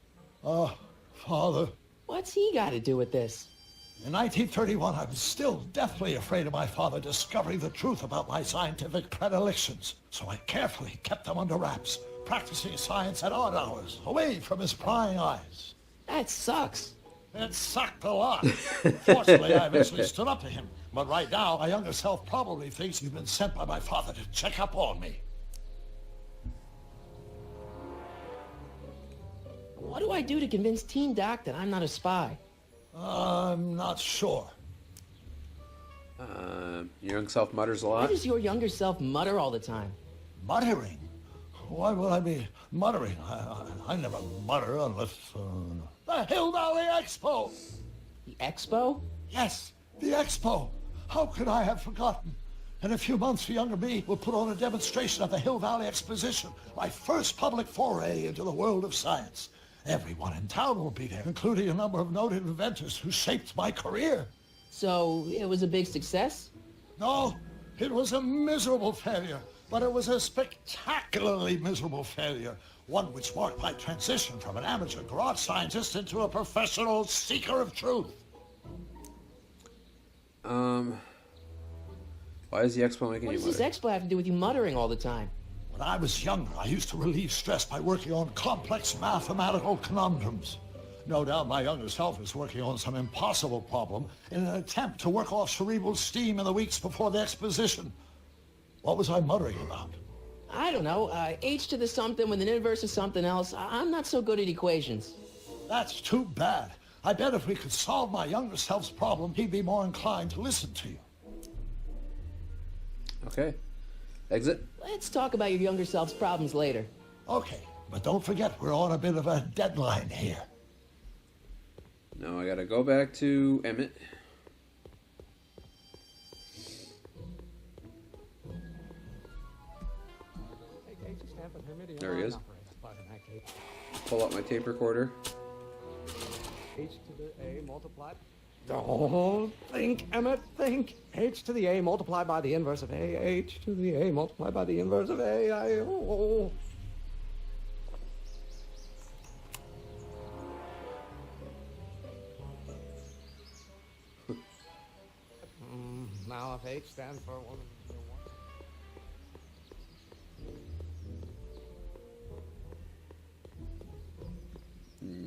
Oh, Father. What's he got to do with this? In 1931, I was still deathly afraid of my father discovering the truth about my scientific predilections. So I carefully kept them under wraps, practicing science at odd hours, away from his prying eyes. That sucks. It sucked a lot. Fortunately, I eventually stood up to him. But right now, my younger self probably thinks you've been sent by my father to check up on me. What do I do to convince Teen Doc that I'm not a spy? I'm not sure. Your young self mutters a Why lot. does your younger self mutter all the time? Muttering? Why would I be muttering? I never mutter unless... The Hill Valley Expo! The Expo? Yes, the Expo. How could I have forgotten? In a few months, the younger me will put on a demonstration of the Hill Valley Exposition, my first public foray into the world of science. Everyone in town will be there, including a number of noted inventors who shaped my career. So, it was a big success? No, it was a miserable failure, but it was a spectacularly miserable failure. One which marked my transition from an amateur garage scientist into a professional seeker of truth. Why is the expo making What you does this mutter? Expo have to do with you muttering all the time? When I was younger, I used to relieve stress by working on complex mathematical conundrums. No doubt my younger self is working on some impossible problem in an attempt to work off cerebral steam in the weeks before the exposition. What was I muttering about? I don't know. H to the something with an inverse of something else. I'm not so good at equations. That's too bad. I bet if we could solve my younger self's problem, he'd be more inclined to listen to you. Okay. Exit. Let's talk about your younger self's problems later. Okay, but don't forget we're on a bit of a deadline here. Now I gotta go back to Emmett. There he is. Pull out my tape recorder. H to the A multiplied. Don't think, Emmett, think. H to the A multiplied by the inverse of A. H to the A multiplied by the inverse of A. Now if H stands for one.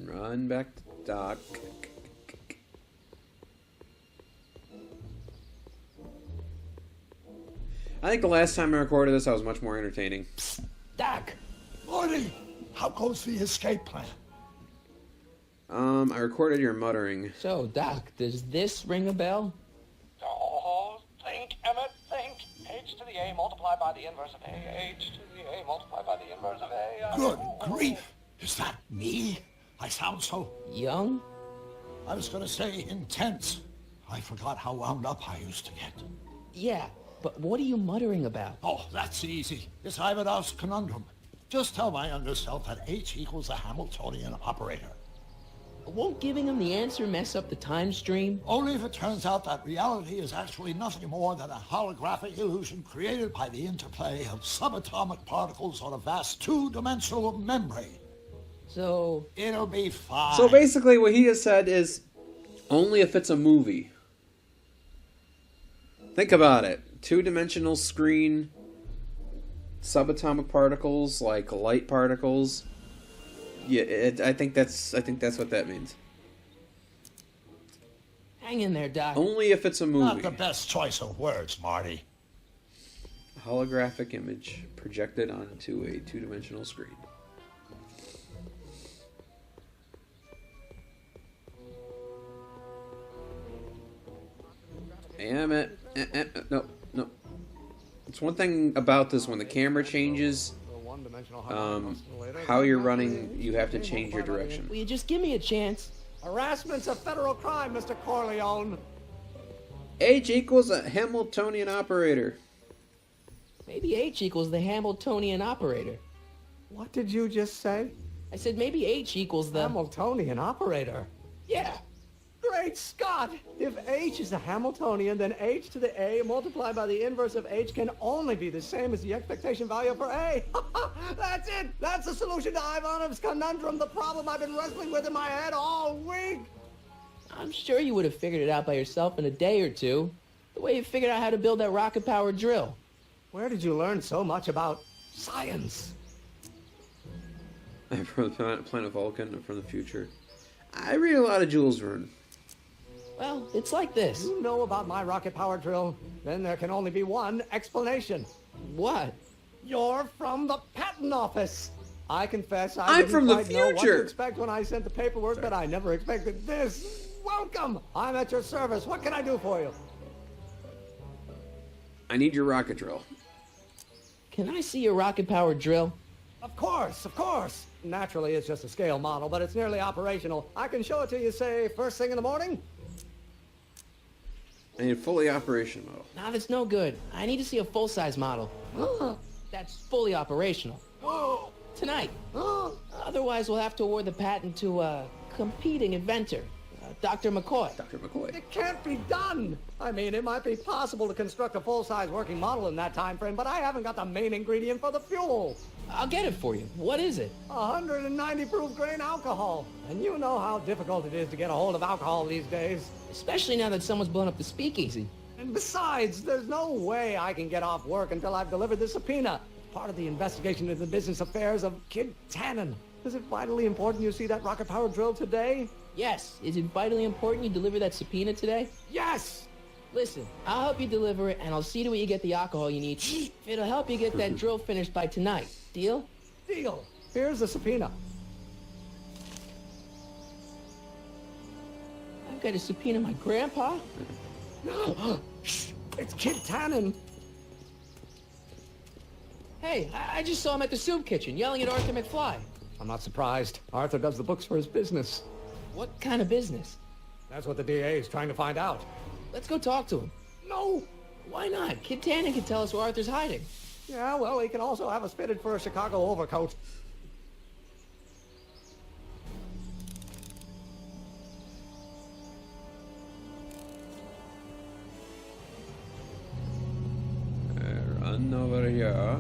Run back to Doc. I think the last time I recorded this, I was much more entertaining. Doc! Marty, how goes the escape plan? I recorded your muttering. So, Doc, does this ring a bell? Oh, think, Emmett, think. H to the A multiplied by the inverse of A. H to the A multiplied by the inverse of A. Good grief! Is that me? I sound so... Young? I was gonna say intense. I forgot how wound up I used to get. Yeah, but what are you muttering about? Oh, that's easy. It's Ivanhoe's conundrum. Just tell my younger self that H equals a Hamiltonian operator. Won't giving him the answer mess up the time stream? Only if it turns out that reality is actually nothing more than a holographic illusion created by the interplay of subatomic particles on a vast two-dimensional membrane. So... It'll be fine. So basically what he has said is, only if it's a movie. Think about it. Two-dimensional screen, subatomic particles, like light particles. Yeah, I think that's what that means. Hang in there, Doc. Only if it's a movie. Not the best choice of words, Marty. A holographic image projected onto a two-dimensional screen. Damn it. No. It's one thing about this, when the camera changes, how you're running, you have to change your direction. Will you just give me a chance? Harassment's a federal crime, Mr. Corleone. H equals a Hamiltonian operator. Maybe H equals the Hamiltonian operator. What did you just say? I said maybe H equals the... Hamiltonian operator? Yeah. Great Scott! If H is a Hamiltonian, then H to the A multiplied by the inverse of H can only be the same as the expectation value for A. That's it! That's the solution to Ivanov's conundrum, the problem I've been wrestling with in my head all week! I'm sure you would have figured it out by yourself in a day or two. The way you figured out how to build that rocket-powered drill. Where did you learn so much about science? I'm from the planet Vulcan. I'm from the future. I read a lot of Jules Verne. Well, it's like this. You know about my rocket power drill? Then there can only be one explanation. What? You're from the patent office. I confess I I'm didn't from the quite know what to future. expect when I sent the paperwork, but I never expected this. Welcome. I'm at your service. What can I do for you? I need your rocket drill. Can I see your rocket-powered drill? Of course, of course. Naturally, it's just a scale model, but it's nearly operational. I can show it to you, say, first thing in the morning. I need a fully operational model. Nah, that's no good. I need to see a full-size model. That's fully operational. Tonight. Otherwise, we'll have to award the patent to a competing inventor, Dr. McCoy. Dr. McCoy. It can't be done. I mean, it might be possible to construct a full-size working model in that time frame, but I haven't got the main ingredient for the fuel. I'll get it for you. What is it? 190 proof grain alcohol. And you know how difficult it is to get a hold of alcohol these days. Especially now that someone's blown up the speakeasy. And besides, there's no way I can get off work until I've delivered the subpoena. Part of the investigation into the business affairs of Kid Tannen. Is it vitally important you see that rocket power drill today? Yes. Is it vitally important you deliver that subpoena today? Yes! Listen, I'll help you deliver it, and I'll see to it you get the alcohol you need. It'll help you get that drill finished by tonight. Deal? Deal. Here's the subpoena. I've got to subpoena my grandpa? It's Kid Tannen. Hey, I just saw him at the soup kitchen yelling at Arthur McFly. I'm not surprised. Arthur does the books for his business. What kind of business? That's what the DA is trying to find out. Let's go talk to him. No! Why not? Kid Tannen can tell us where Arthur's hiding. Yeah, well, he can also have us fitted for a Chicago overcoat. Run over here.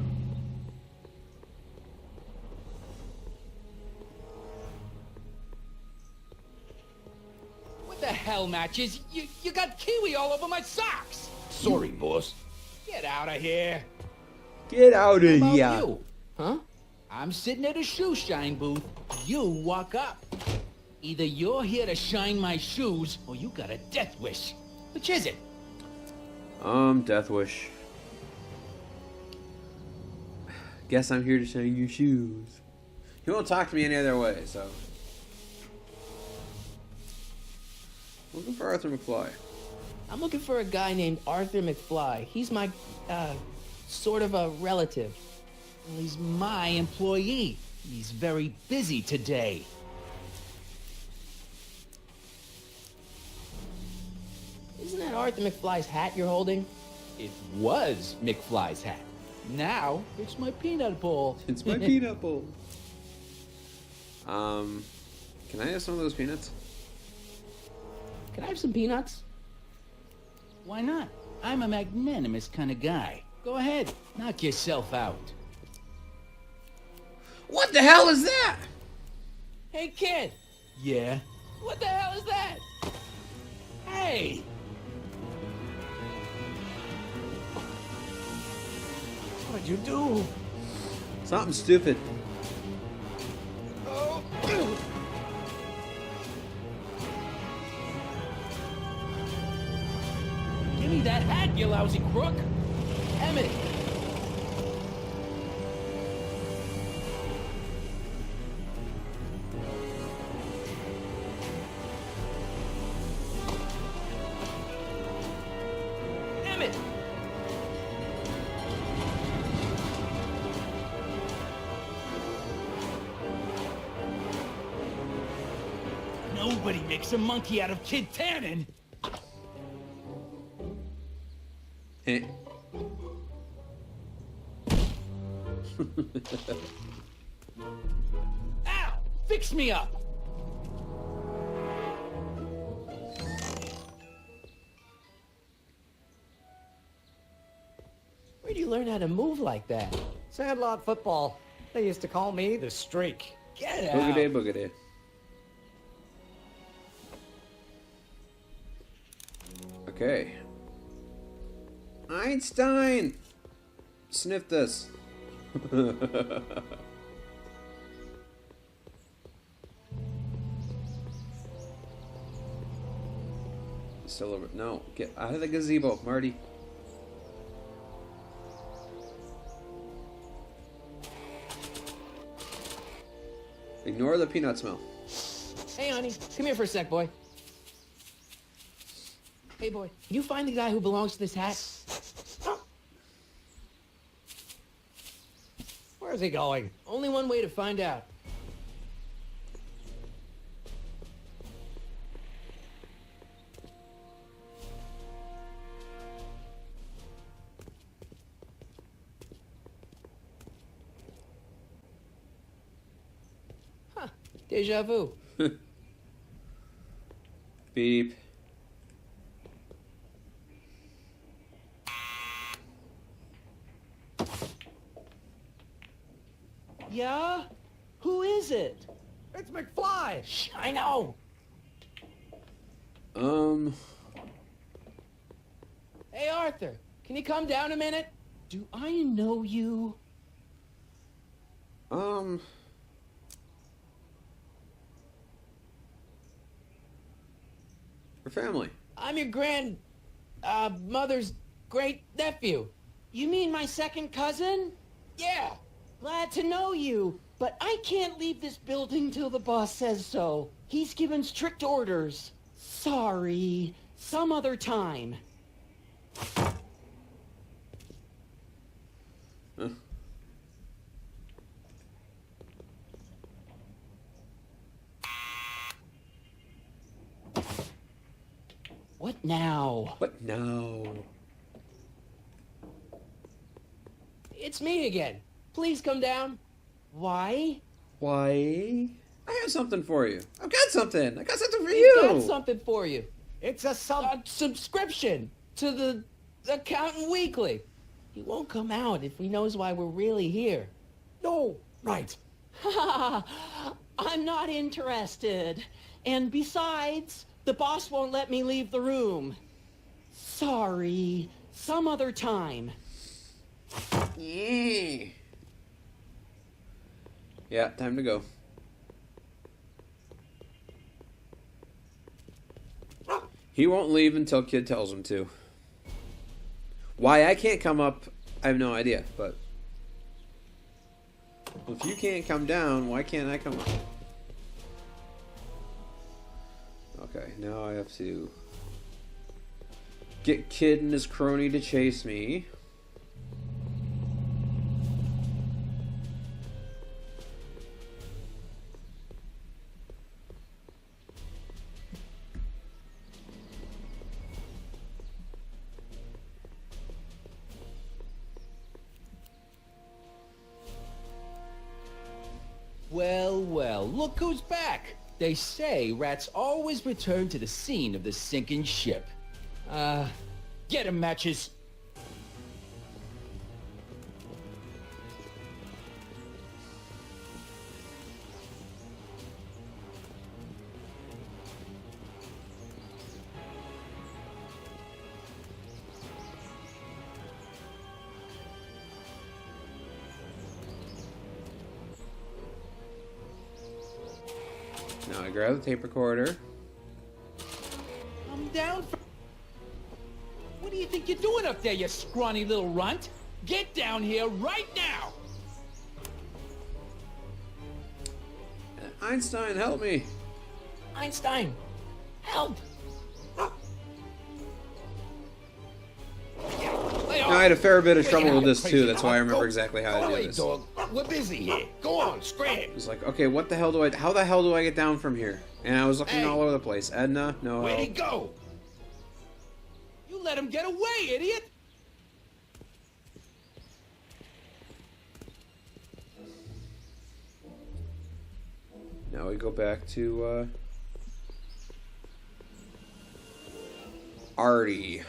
What the hell, Matches? You got kiwi all over my socks! Sorry, boss. Get out of here! Get out How of about here. you? Huh? I'm sitting at a shoe shine booth. You walk up. Either you're here to shine my shoes, or you got a death wish. Which is it? Death wish. Guess I'm here to shine your shoes. He won't talk to me any other way, so. Looking for Arthur McFly. I'm looking for a guy named Arthur McFly. He's my, sort of a relative. Well, he's my employee. He's very busy today. Isn't that Arthur McFly's hat you're holding? It was McFly's hat. Now, it's my peanut bowl. It's my peanut bowl. Can I have some of those peanuts? Can I have some peanuts? Why not? I'm a magnanimous kind of guy. Go ahead, knock yourself out. What the hell is that? Hey, kid! Yeah? What the hell is that? Hey! What did you do? Something stupid. Give me that hat, you lousy crook! Emmett! Emmett! Nobody makes a monkey out of Kid Tannen! Eh. Ow! Fix me up! Where do you learn how to move like that? Sandlot football. They used to call me the Streak. Get out! Boogity, boogity. Okay. Einstein! Sniff this. Still over. No, get out of the gazebo, Marty. Ignore the peanut smell. Hey, honey, come here for a sec, boy. Hey, boy, can you find the guy who belongs to this hat? Where's he going? Only one way to find out. Huh, deja vu. Beep. Yeah? Who is it? It's McFly! Shh, I know. Hey, Arthur, can you come down a minute? Do I know you? Her family. I'm your mother's great nephew. You mean my second cousin? Yeah. Glad to know you, but I can't leave this building till the boss says so. He's given strict orders. Sorry. Some other time. What now? What now? It's me again. Please come down. Why? Why? I have something for you. I've got something. I got something for We've you. got something for you. It's a subscription to the Accountant Weekly. He won't come out if he knows why we're really here. No, right. I'm not interested. And besides, the boss won't let me leave the room. Sorry. Some other time. Yeah, time to go. He won't leave until Kid tells him to. Why I can't come up, I have no idea, but if you can't come down, why can't I come up? Okay, now I have to get Kid and his crony to chase me. Well, well, look who's back. They say rats always return to the scene of the sinking ship. Get 'em, Matches. Now I grab the tape recorder. I'm down for... What do you think you're doing up there, you scrawny little runt? Get down here right now! Einstein, help me! Einstein, help! Now, I had a fair bit of trouble with this too, that's why I remember exactly how to do this. Dog. We're busy here. Go on, scram. It was like, okay, what the hell do how the hell do I get down from here? And I was looking all over the place. Edna, no Where'd he help. go? You let him get away, idiot! Now we go back to, Artie.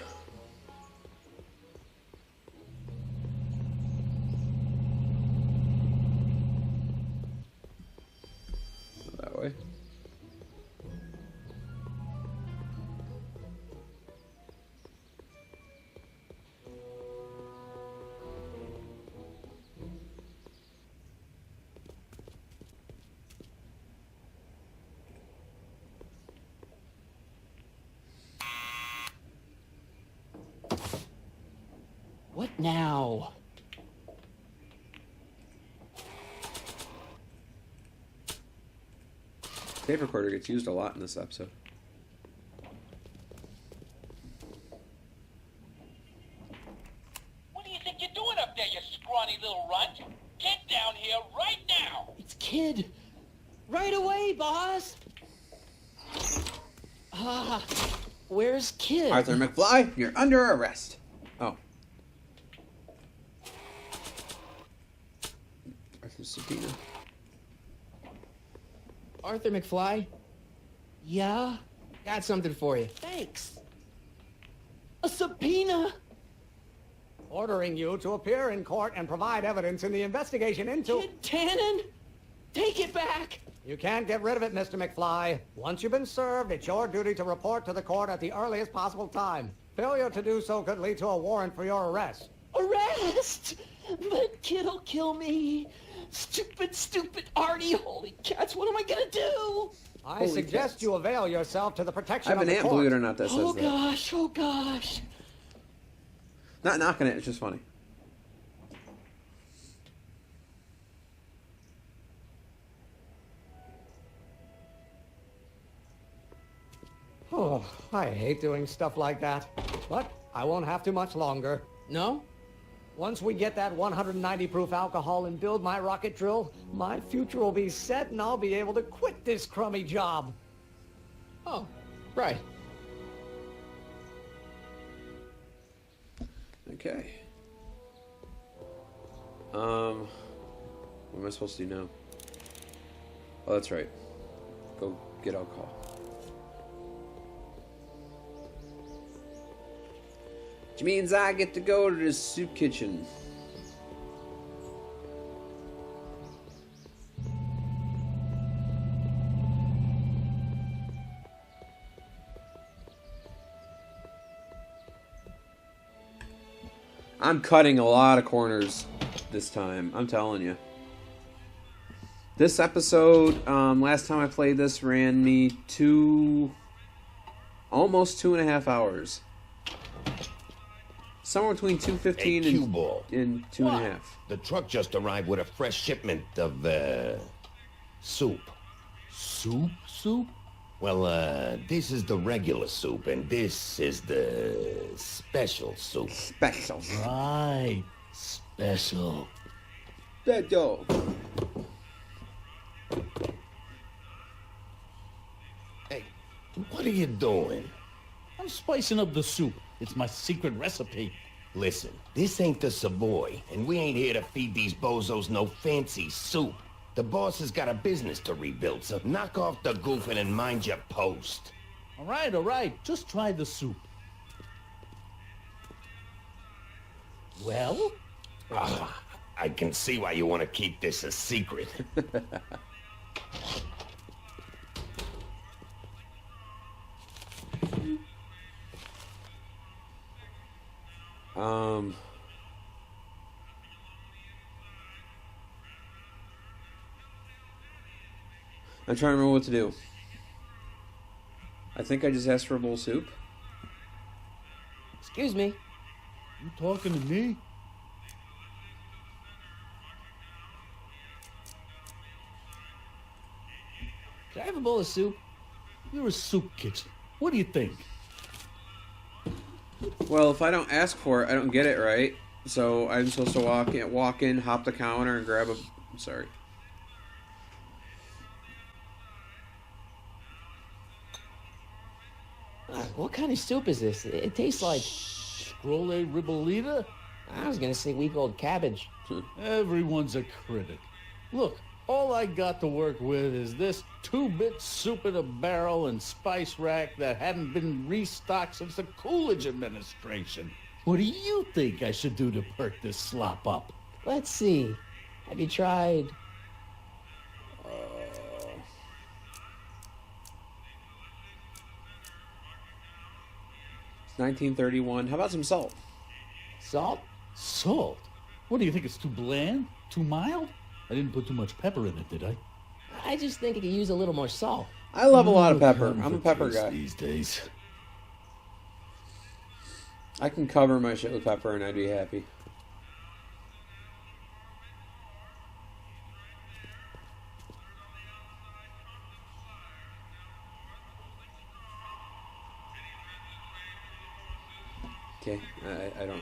That way. What now? Tape recorder gets used a lot in this episode. What do you think you're doing up there, you scrawny little runt? Get down here right now! It's Kid. Right away, boss. Where's Kid? Arthur McFly, you're under arrest. Oh. Arthur's subpoena. Arthur McFly, Yeah? got something for you. Thanks. A subpoena? Ordering you to appear in court and provide evidence in the investigation into... Kid Tannen? Take it back. You can't get rid of it, Mr. McFly. Once you've been served, it's your duty to report to the court at the earliest possible time. Failure to do so could lead to a warrant for your arrest. Arrest! But Kid'll kill me. Stupid, stupid Artie. Holy cats, what am I gonna do? I suggest you avail yourself to the I protection have of an the aunt, court. believe it or not, that says Oh that. gosh, oh gosh. Not knocking it, it's just funny. Oh, I hate doing stuff like that. But I won't have to much longer. No? Once we get that 190 proof alcohol and build my rocket drill, my future will be set and I'll be able to quit this crummy job. Oh, right. Okay. What am I supposed to do now? Oh, that's right. Go get alcohol. Which means I get to go to the soup kitchen. I'm cutting a lot of corners this time, I'm telling you. This episode, last time I played this, ran me almost 2.5 hours. Somewhere between 2:15 and 2.5. The truck just arrived with a fresh shipment of, soup. Soup? Soup? Well, this is the regular soup, and this is the special soup. Special. Right. Special. Special. Hey, what are you doing? I'm spicing up the soup. It's my secret recipe. Listen, this ain't the Savoy, and we ain't here to feed these bozos no fancy soup. The boss has got a business to rebuild, so knock off the goofing and mind your post. All right. Just try the soup. Well? I can see why you want to keep this a secret. I'm trying to remember what to do. I think I just asked for a bowl of soup. Excuse me. You talking to me? Can I have a bowl of soup? You're a soup kitchen. What do you think? Well, if I don't ask for it, I don't get it, right? So I'm supposed to walk in, hop the counter, and grab a... I'm sorry. What kind of soup is this? It tastes like... Scrolle ribollita? I was gonna say week-old cabbage. Everyone's a critic. Look, all I got to work with is this 2-bit soup in a barrel and spice rack that hadn't been restocked since the Coolidge administration. What do you think I should do to perk this slop up? Let's see. Have you tried... 1931. How about some salt? Salt? Salt? What do you think, it's too bland? Too mild? I didn't put too much pepper in it, did I? I just think it could use a little more salt. I love a lot of pepper. I'm a pepper guy. These days. I can cover my shit with pepper and I'd be happy. Okay, I don't.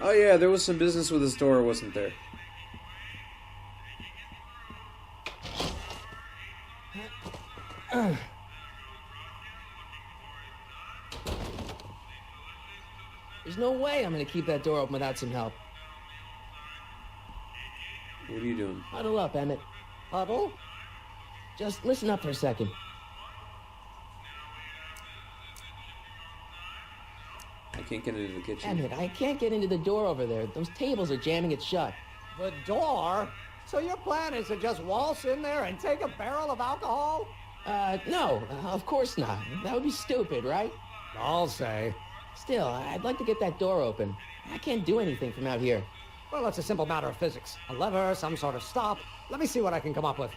Oh yeah, there was some business with the store, wasn't there? There's no way I'm gonna keep that door open without some help. What are you doing? Huddle up, Emmett. Huddle? Just listen up for a second. I can't get into the kitchen. Emmett, I can't get into the door over there. Those tables are jamming it shut. The door? So your plan is to just waltz in there and take a barrel of alcohol? No, of course not. That would be stupid, right? I'll say. Still, I'd like to get that door open. I can't do anything from out here. Well, it's a simple matter of physics. A lever, some sort of stop. Let me see what I can come up with.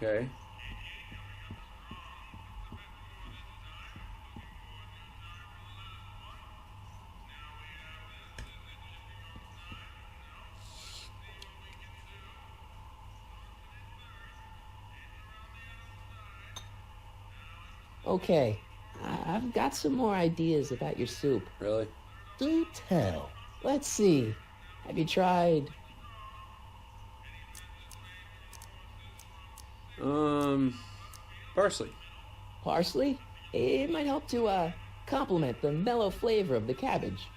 Okay. Okay, I've got some more ideas about your soup. Really? Do tell. Let's see. Have you tried... Parsley. Parsley? It might help to, complement the mellow flavor of the cabbage.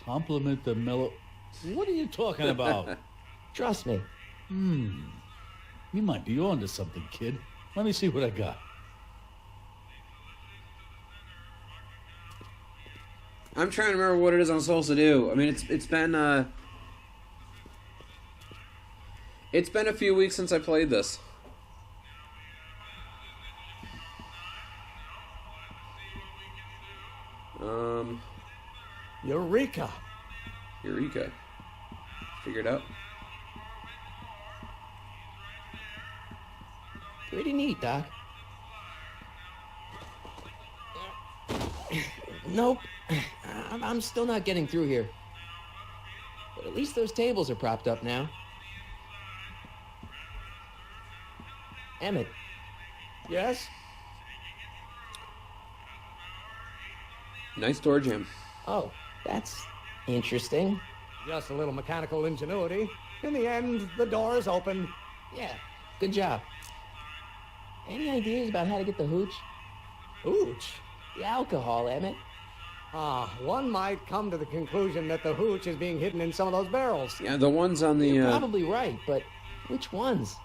Compliment the mellow... What are you talking about? Trust me. You might be on to something, kid. Let me see what I got. I'm trying to remember what it is I'm supposed to do. I mean, it's been a few weeks since I played this. Eureka! Eureka. Figured out. Pretty neat, Doc. Nope. I'm still not getting through here. But at least those tables are propped up now. Emmett. Yes? Nice door jam. Oh, that's interesting. Just a little mechanical ingenuity. In the end, the door is open. Yeah, good job. Any ideas about how to get the hooch? Hooch? The alcohol, Emmett. One might come to the conclusion that the hooch is being hidden in some of those barrels. Yeah, the ones on the... You're probably right, but which ones?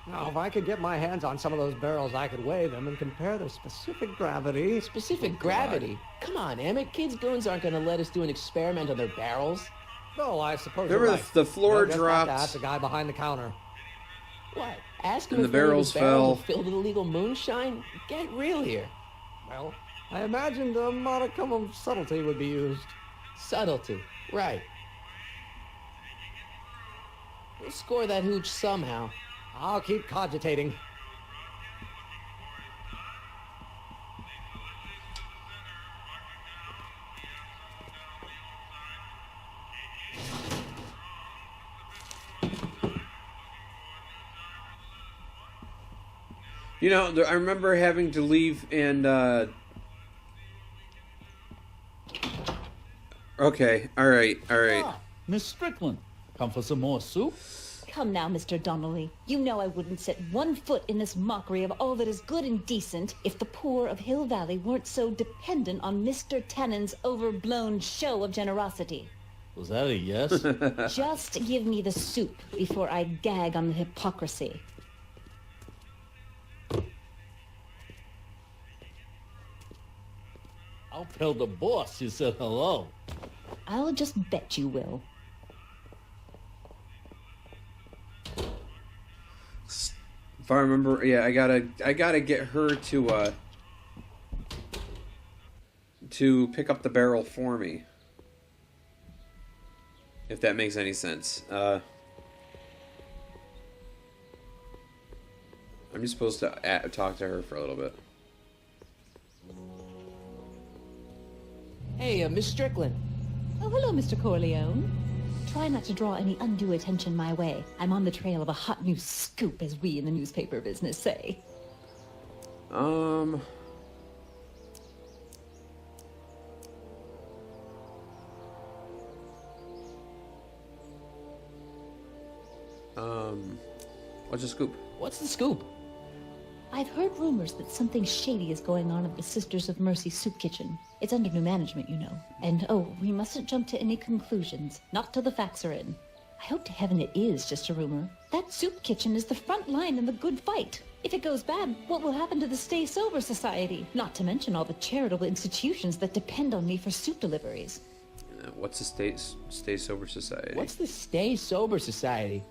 Now, if I could get my hands on some of those barrels, I could weigh them and compare their specific gravity. Specific gravity? Come on, Emmett. Kids' goons aren't going to let us do an experiment on their barrels. No, I suppose Remember you're right. the floor You'll just have dropped. to ask the guy behind the counter. What? Ask him And if the barrels fell. filled with illegal moonshine? Get real here. Well, I imagined a modicum of subtlety would be used. Subtlety. Right. We'll score that hooch somehow. I'll keep cogitating. You know, I remember having to leave and, Okay, alright. Miss Strickland, come for some more soup? Come now, Mr. Donnelly. You know I wouldn't set one foot in this mockery of all that is good and decent if the poor of Hill Valley weren't so dependent on Mr. Tennant's overblown show of generosity. Was that a yes? Just give me the soup before I gag on the hypocrisy. I'll tell the boss you said hello. I'll just bet you will. If I remember, yeah, I gotta get her to pick up the barrel for me. If that makes any sense. I'm just supposed to talk to her for a little bit. Hey, Miss Strickland. Oh, hello, Mr. Corleone. Try not to draw any undue attention my way. I'm on the trail of a hot new scoop, as we in the newspaper business say. What's the scoop? What's the scoop? I've heard rumors that something shady is going on at the Sisters of Mercy Soup Kitchen. It's under new management, you know. And, we mustn't jump to any conclusions. Not till the facts are in. I hope to heaven it is just a rumor. That soup kitchen is the front line in the good fight. If it goes bad, what will happen to the Stay Sober Society? Not to mention all the charitable institutions that depend on me for soup deliveries. What's the Stay Sober Society? What's the Stay Sober Society?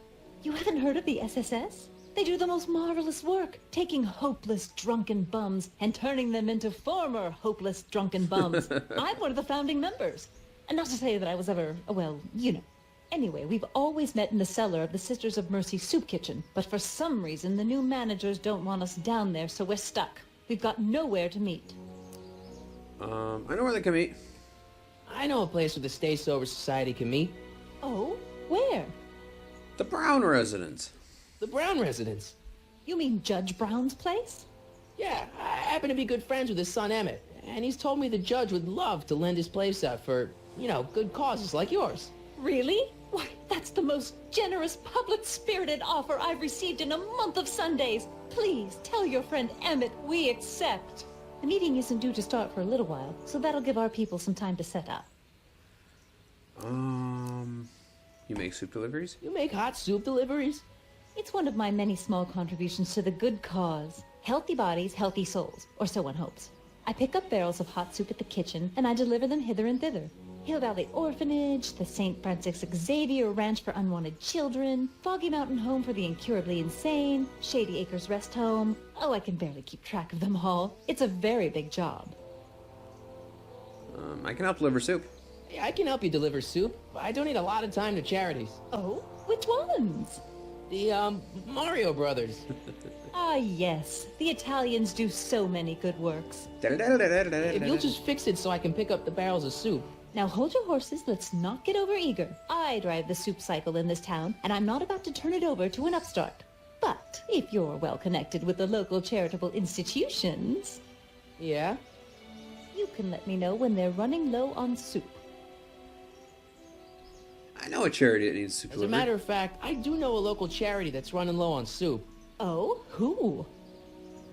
You haven't heard of the SSS? They do the most marvelous work, taking hopeless drunken bums and turning them into former hopeless drunken bums. I'm one of the founding members. And not to say that I was ever, well, you know. Anyway, we've always met in the cellar of the Sisters of Mercy Soup Kitchen, but for some reason the new managers don't want us down there, so we're stuck. We've got nowhere to meet. I know where they can meet. I know a place where the Stay Sober Society can meet. Oh? Where? The Brown residence. The Brown residence. You mean Judge Brown's place? Yeah, I happen to be good friends with his son Emmett, and he's told me the judge would love to lend his place out for, good causes like yours. Really? Why, that's the most generous, public-spirited offer I've received in a month of Sundays. Please tell your friend Emmett we accept. The meeting isn't due to start for a little while, so that'll give our people some time to set up. You make soup deliveries? You make hot soup deliveries? It's one of my many small contributions to the good cause. Healthy bodies, healthy souls, or so one hopes. I pick up barrels of hot soup at the kitchen, and I deliver them hither and thither. Hill Valley Orphanage, the St. Francis Xavier Ranch for Unwanted Children, Foggy Mountain Home for the Incurably Insane, Shady Acres Rest Home. Oh, I can barely keep track of them all. It's a very big job. I can help deliver soup. Yeah, I can help you deliver soup. I donate a lot of time to charities. Oh? Which ones? The, Mario Brothers. Ah, yes. The Italians do so many good works. If you'll just fix it so I can pick up the barrels of soup. Now hold your horses, let's not get overeager. I drive the soup cycle in this town, and I'm not about to turn it over to an upstart. But if you're well connected with the local charitable institutions... Yeah? You can let me know when they're running low on soup. I know a charity that needs soup As a delivered. matter of fact, I do know a local charity that's running low on soup. Oh? Who?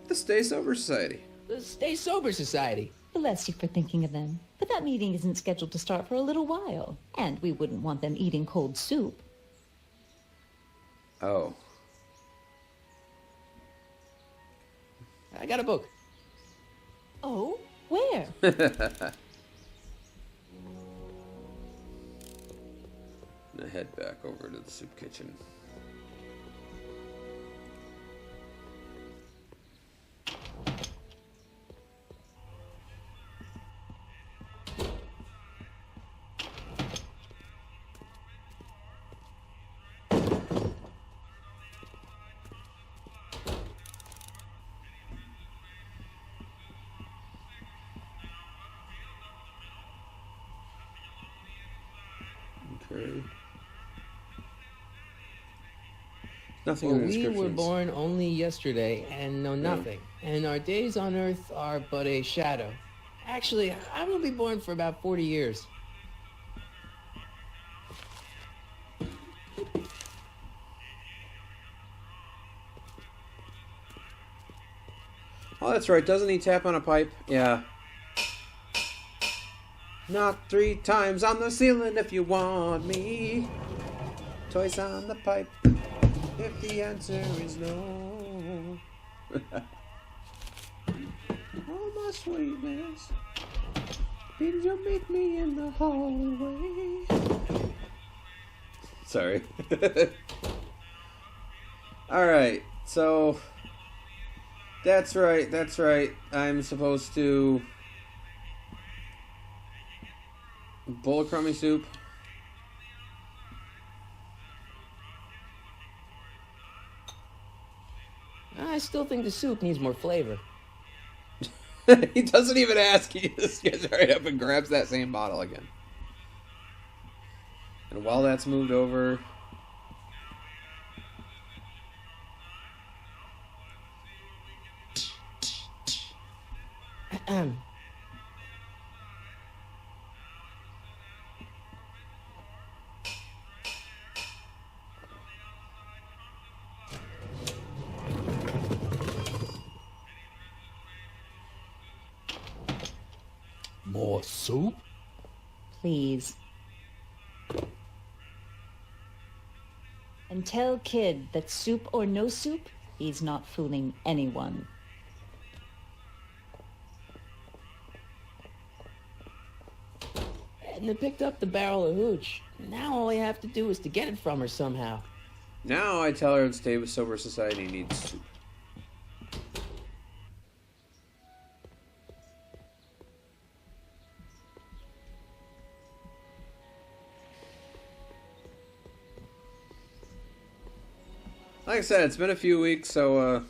The Stay Sober Society. The Stay Sober Society. Bless you for thinking of them. But that meeting isn't scheduled to start for a little while. And we wouldn't want them eating cold soup. Oh. I got a book. Oh? Where? I head back over to the soup kitchen. Okay. Nothing Well, in the we descriptions. were born only yesterday and know nothing, and our days on Earth are but a shadow. Actually, I'm gonna be born for about 40 years. Oh, that's right. Doesn't he tap on a pipe? Yeah. Knock 3 times on the ceiling if you want me. Toys on the pipe if the answer is no. Oh, my sweetness. Did you meet me in the hallway? Sorry. Alright, so... That's right. I'm supposed to... bowl of crummy soup. I still think the soup needs more flavor. He doesn't even ask. He just gets right up and grabs that same bottle again. And while that's moved over... More soup? Please. And tell Kid that soup or no soup, he's not fooling anyone. Edna picked up the barrel of hooch. Now all I have to do is to get it from her somehow. Now I tell her the Stay Sober Society needs soup. Like I said, it's been a few weeks, so,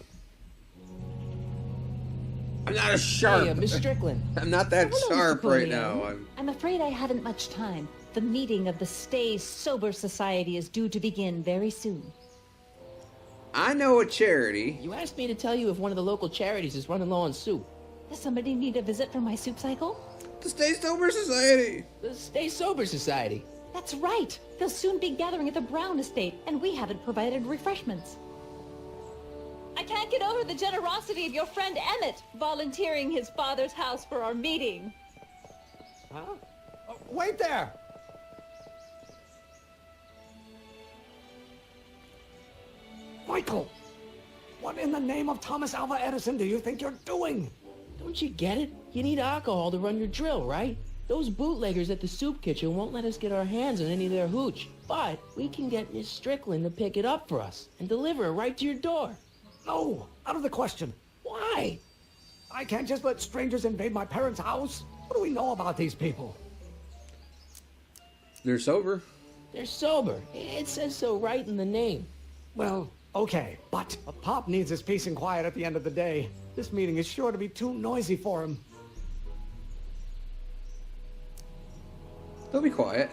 I'm not as sharp. Hey, Miss Strickland. I'm not that Hello, Mr. sharp right Corleone. now. I'm afraid I haven't much time. The meeting of the Stay Sober Society is due to begin very soon. I know a charity. You asked me to tell you if one of the local charities is running low on soup. Does somebody need a visit from my soup cycle? The Stay Sober Society. The Stay Sober Society. That's right. They'll soon be gathering at the Brown estate, and we haven't provided refreshments. I can't get over the generosity of your friend Emmett volunteering his father's house for our meeting. Huh? Wait there! Michael! What in the name of Thomas Alva Edison do you think you're doing? Don't you get it? You need alcohol to run your drill, right? Those bootleggers at the soup kitchen won't let us get our hands on any of their hooch. But we can get Miss Strickland to pick it up for us and deliver it right to your door. No, out of the question. Why? I can't just let strangers invade my parents' house. What do we know about these people? They're sober. They're sober. It says so right in the name. Well, okay, but a Pop needs his peace and quiet at the end of the day. This meeting is sure to be too noisy for him. They'll be quiet.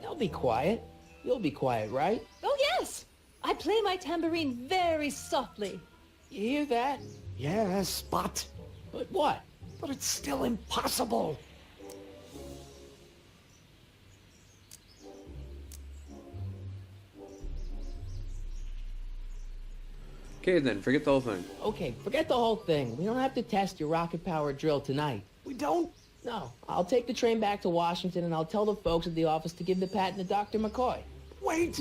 They'll be quiet. You'll be quiet, right? Oh, yes! I play my tambourine very softly. You hear that? Yes, but... But what? But it's still impossible. Okay, then, forget the whole thing. Okay, forget the whole thing. We don't have to test your rocket-powered drill tonight. We don't? No. I'll take the train back to Washington, and I'll tell the folks at the office to give the patent to Dr. McCoy. Wait!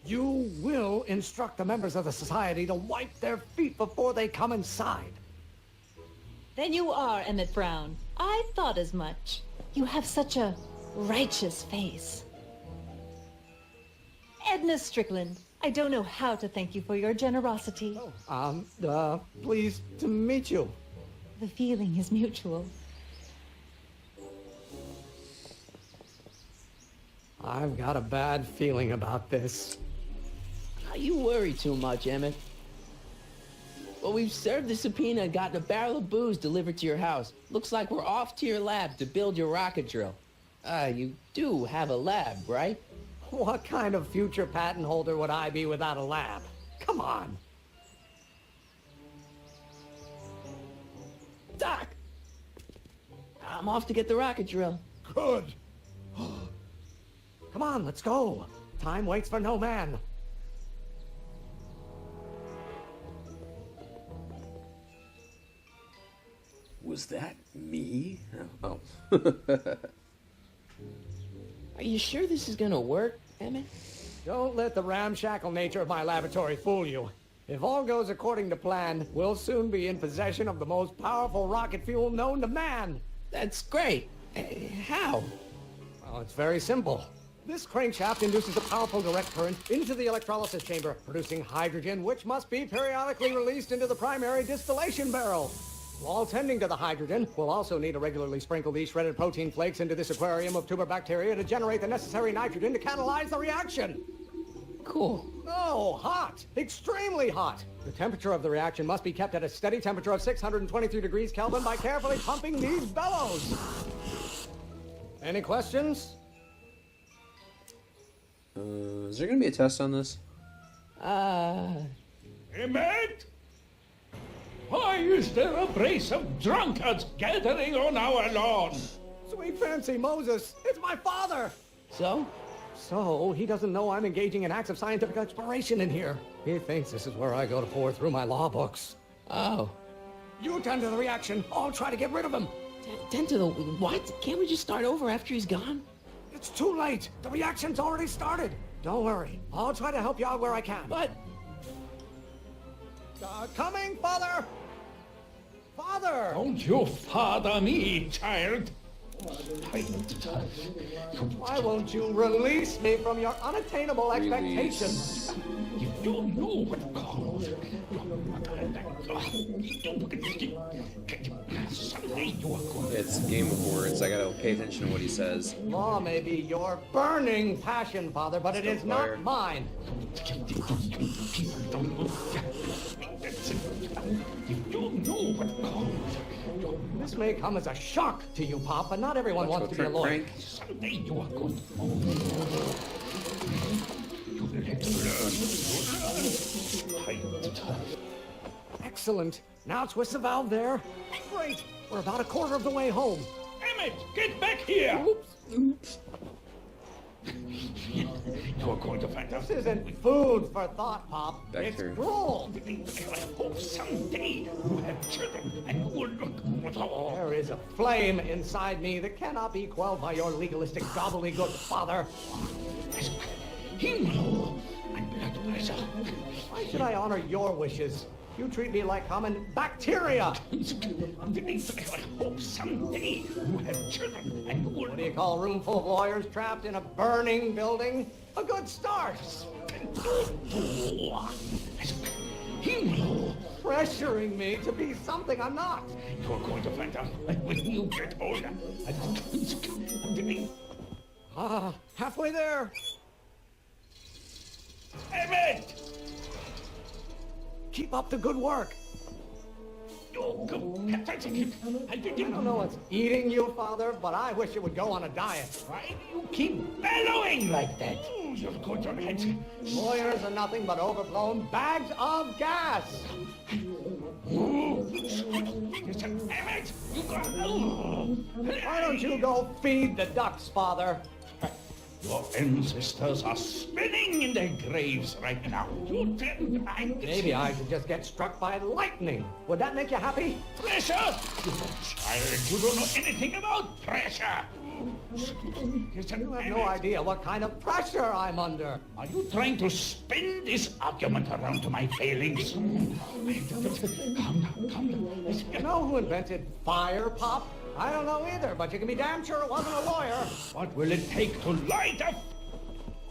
You will instruct the members of the society to wipe their feet before they come inside. Then you are Emmett Brown. I thought as much. You have such a righteous face. Edna Strickland, I don't know how to thank you for your generosity. Pleased to meet you. The feeling is mutual. I've got a bad feeling about this. You worry too much, Emmett. Well, we've served the subpoena and gotten a barrel of booze delivered to your house. Looks like we're off to your lab to build your rocket drill. You do have a lab, right? What kind of future patent holder would I be without a lab? Come on. Doc! I'm off to get the rocket drill. Good. Come on, let's go. Time waits for no man. Was that me? Oh. Are you sure this is gonna work, Emmett? Don't let the ramshackle nature of my laboratory fool you. If all goes according to plan, we'll soon be in possession of the most powerful rocket fuel known to man. That's great. How? Well, it's very simple. This crankshaft induces a powerful direct current into the electrolysis chamber, producing hydrogen, which must be periodically released into the primary distillation barrel. While tending to the hydrogen, we'll also need to regularly sprinkle these shredded protein flakes into this aquarium of tuber bacteria to generate the necessary nitrogen to catalyze the reaction. Cool. Oh, hot! Extremely hot! The temperature of the reaction must be kept at a steady temperature of 623 degrees Kelvin by carefully pumping these bellows. Any questions? Is there gonna be a test on this? Emmett? Why is there a brace of drunkards gathering on our lawn? Sweet fancy Moses, it's my father! So? So, he doesn't know I'm engaging in acts of scientific exploration in here. He thinks this is where I go to pour through my law books. Oh. You tend to the reaction. I'll try to get rid of him. Tend to the what? Can't we just start over after he's gone? It's too late. The reaction's already started. Don't worry. I'll try to help you out where I can. But... coming, Father! Father! Don't you father me, child. Why won't you release me from your unattainable expectations? You don't know what called. It's a game of words. I gotta pay attention to what he says. Law may be your burning passion, Father, but it is not mine. You don't know what called. This may come as a shock to you, Pop, but not everyone wants to be a lawyer. Frank. Someday you are going to know. You will have to learn. Excellent. Now twist the valve there. Great. We're about a quarter of the way home. Emmett, get back here! Oops. You are going to find out. This isn't food for thought, Pop. Back It's here. gruel. I hope someday you have children and you will look. There is a flame inside me that cannot be quelled by your legalistic gobbledygook, Father. Himmel and blood pressure. Why should I honor your wishes? You treat me like common bacteria. I hope someday you have children and you will. What do you call a room full of lawyers trapped in a burning building? A good start. Himmel. Pressuring me to be something I'm not. You're going to find out when you get older. Halfway there. Emmett! Keep up the good work. I don't know what's eating you, Father, but I wish you would go on a diet. Why do you keep bellowing like that? You're going to head. Lawyers are nothing but overblown bags of gas. Emmett, you got. Why don't you go feed the ducks, Father? Your ancestors are spinning in their graves right now. You didn't mind. Maybe I should just get struck by lightning. Would that make you happy? Pressure! Child, you don't know anything about pressure. You have no idea what kind of pressure I'm under. Are you trying to spin this argument around to my failings? Calm down, calm down. You know who invented fire, Pop? I don't know either, but you can be damn sure it wasn't a lawyer. What will it take to light up?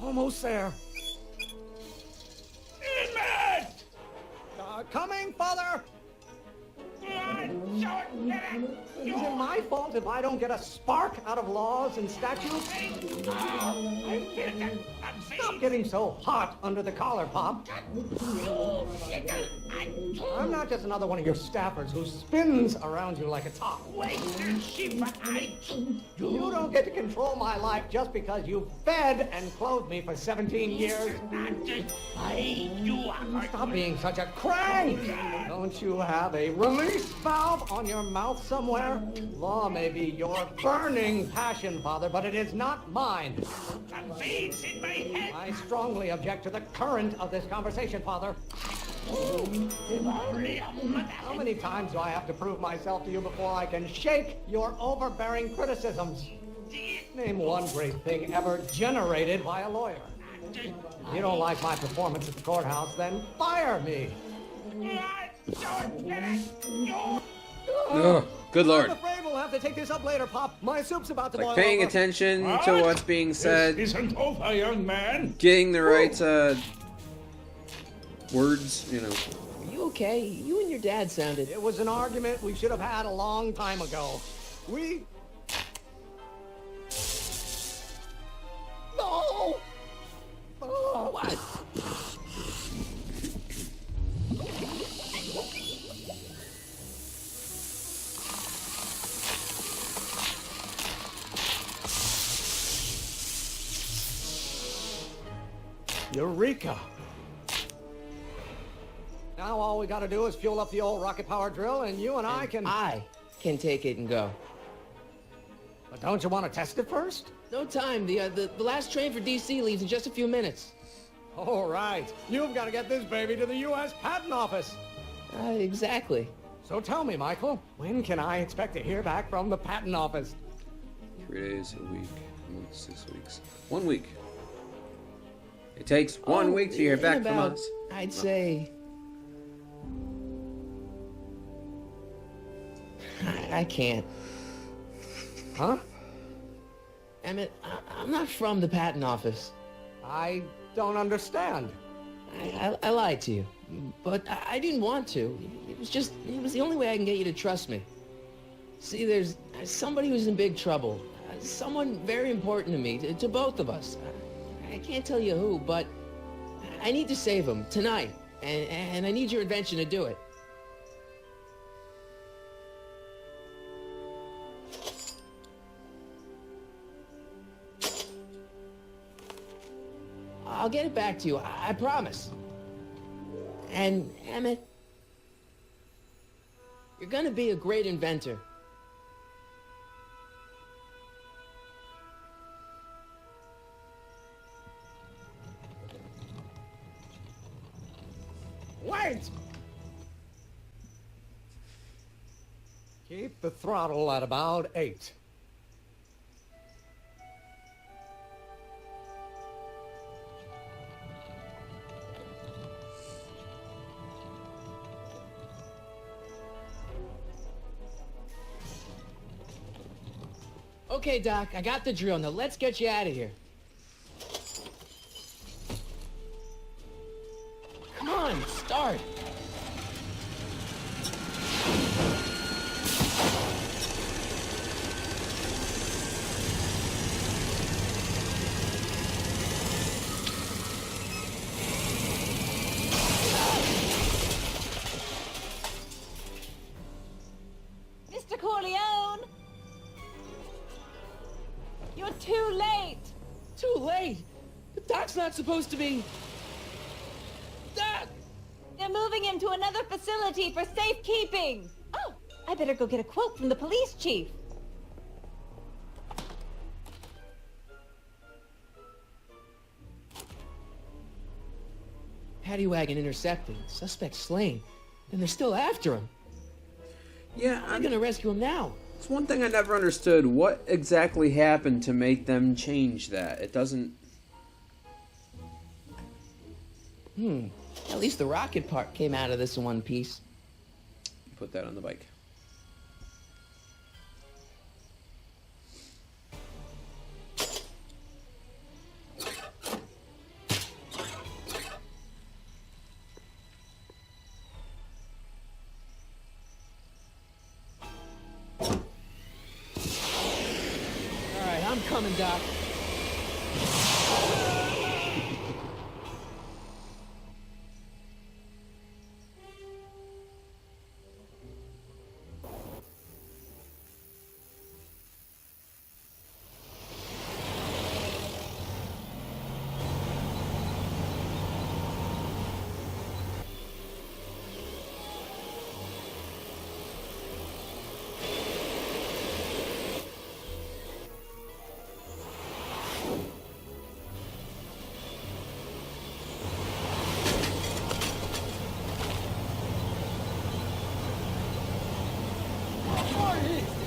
Almost there. Emmett! Coming, Father! Is it my fault if I don't get a spark out of laws and statutes? Stop getting so hot under the collar, Pop. I'm not just another one of your staffers who spins around you like a top. You don't get to control my life just because you fed and clothed me for 17 years. Stop being such a crank! Don't you have a release valve on your mouth somewhere? Law may be your burning passion, Father, but it is not mine. I strongly object to the current of this conversation, Father. How many times do I have to prove myself to you before I can shake your overbearing criticisms? Name one great thing ever generated by a lawyer. If you don't like my performance at the courthouse, then fire me. Oh, good Lord. I'm afraid we'll have to take this up later, Pop. My soup's about to boil Like paying over. attention to what's being said. This isn't over, young man. Getting the right words, you know. Are you okay? You and your dad sounded... It was an argument we should have had a long time ago. No! Oh, what? Eureka! Now all we gotta do is fuel up the old rocket power drill and you and I can take it and go. But don't you want to test it first? No time. The last train for DC leaves in just a few minutes. All right. You've got to get this baby to the U.S. Patent Office. Exactly. So tell me, Michael, when can I expect to hear back from the Patent Office? 3 days, a week, a month, 6 weeks. 1 week. It takes 1 week to hear back from us. I'd say... I can't. Huh? Emmett, I'm not from the patent office. I don't understand. I lied to you, but I didn't want to. It was the only way I can get you to trust me. See, there's somebody who's in big trouble. Someone very important to me, to both of us. I can't tell you who, but I need to save him tonight, and I need your invention to do it. I'll get it back to you. I promise. And, Emmett, you're gonna be a great inventor. Wait! Keep the throttle at about 8. Okay, Doc, I got the drill. Now let's get you out of here. Come on, start. Mr. Corleone! You're too late! Too late? The Doc's not supposed to be... Doc! They're moving him to another facility for safekeeping! Oh, I better go get a quote from the police chief. Paddy wagon intercepted. Suspect slain. And they're still after him. Yeah, I'm gonna rescue him now. It's one thing I never understood. What exactly happened to make them change that? It doesn't... At least the rocket part came out of this in one piece. Put that on the bike. Alright, I'm coming, Doc.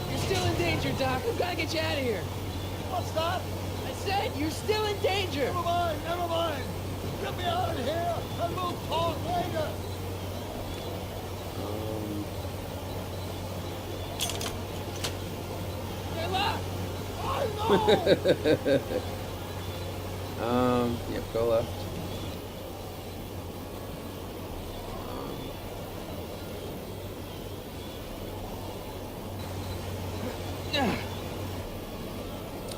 You're still in danger, Doc. We've got to get you out of here. What's that? I said you're still in danger. Never mind, never mind. Get me out of here and we'll talk later. They're locked. I know! Yep, go left.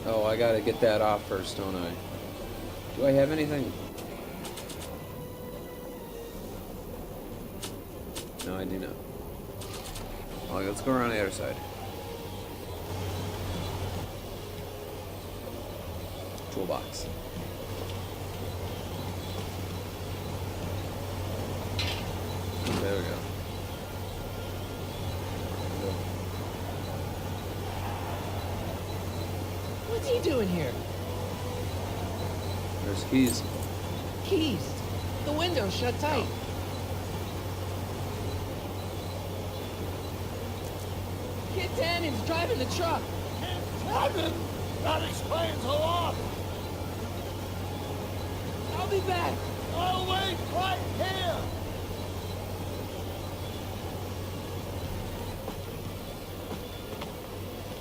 Oh, I gotta get that off first, don't I? Do I have anything? No, I do not. Well, let's go around the other side. Toolbox. There we go. What's he doing here? There's keys. Keys. The window's shut tight. Kid Tannen's driving the truck. Tannen! That explains a lot. I'll be back. I'll wait right here.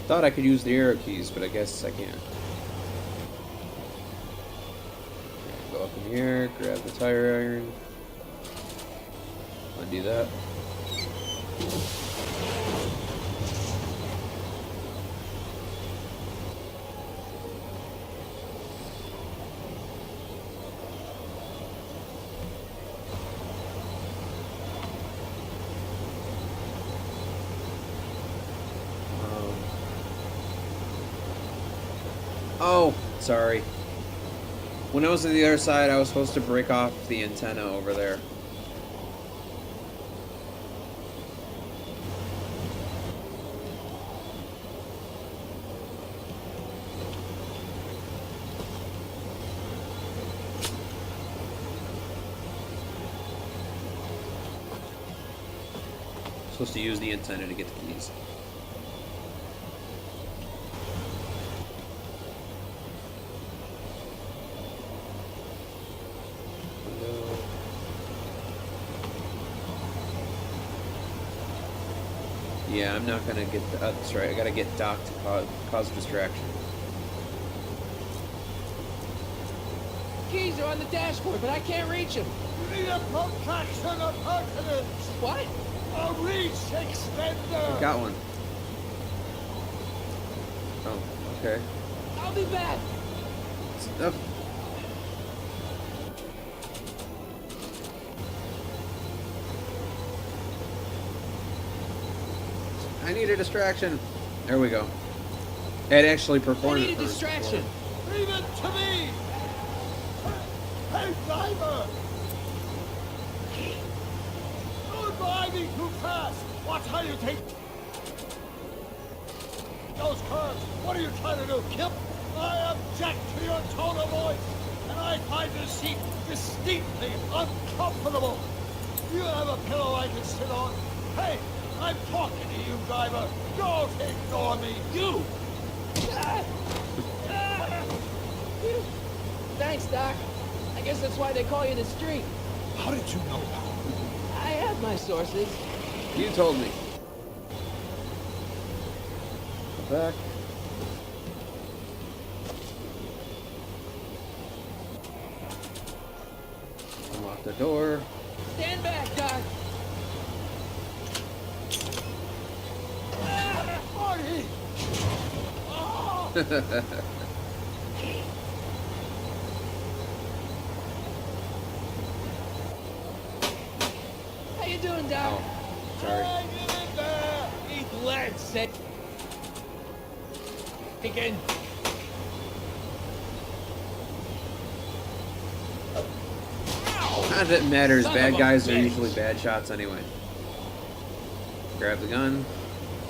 Thought I could use the arrow keys, but I guess I can't. Go up in here, grab the tire iron. Undo that. Oh, sorry. When I was on the other side, I was supposed to break off the antenna over there. Supposed to use the antenna to get the keys. Yeah, I'm not gonna get the. That's right. I gotta get Doc to cause a distraction. Keys are on the dashboard, but I can't reach them. You need a protraction of pertinence. What? A reach extender. I got one. Oh, okay. I'll be back. Oh. I need a distraction. There we go. It actually performed. I need a distraction. Leave it to me. Hey, driver. Don't drive me too fast. Watch how you take those curves. What are you trying to do, Kip? I object to your tone of voice, and I find this seat distinctly uncomfortable. Do you have a pillow I can sit on? Hey, I'm talking to you, driver. Don't ignore me. You! Thanks, Doc. I guess that's why they call you the street. How did you know that? I have my sources. You told me. Go back. Unlock the door. Stand back, Doc. Marty! How you doing, Doc? Oh, sorry. Get in there! Eat lead, say. Again. Not that it matters. Son Bad of a guys are bitch. usually bad shots anyway. Grab the gun.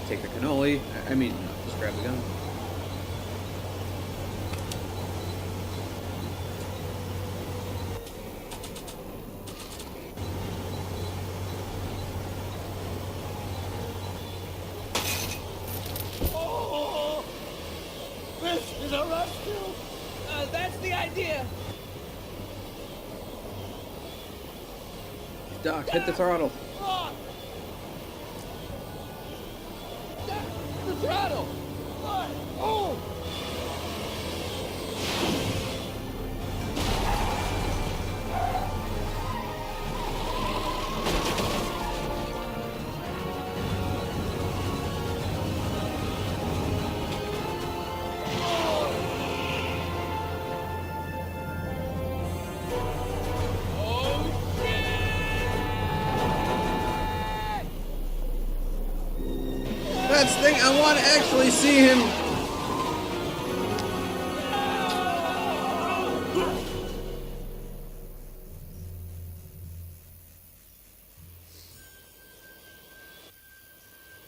Take the cannoli. I mean, no, just grab the gun. Oh! This is a rescue! That's the idea. Doc, hit the throttle. Ah! The throttle. What? Oh! That's the thing. I want to actually see him.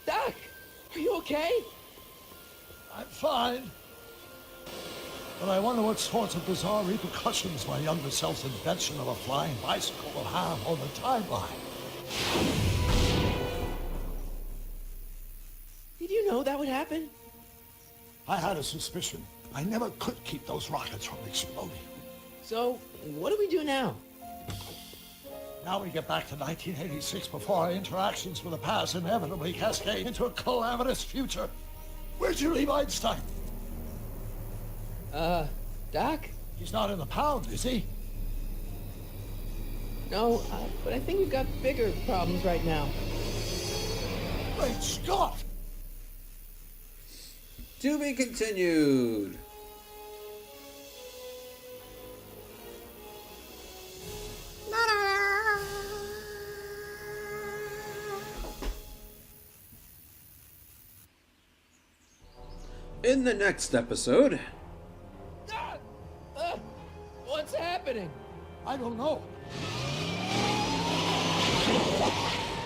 Doc, are you okay? I'm fine. But I wonder what sorts of bizarre repercussions my younger self's invention of a flying bicycle will have on the timeline. Did you know that would happen? I had a suspicion. I never could keep those rockets from exploding. So, what do we do now? Now we get back to 1986 before our interactions with the past inevitably cascade into a calamitous future. Where'd you leave Einstein? Doc? He's not in the pound, is he? No, but I think we've got bigger problems right now. Great Scott! To be continued. In the next episode, What's happening? I don't know.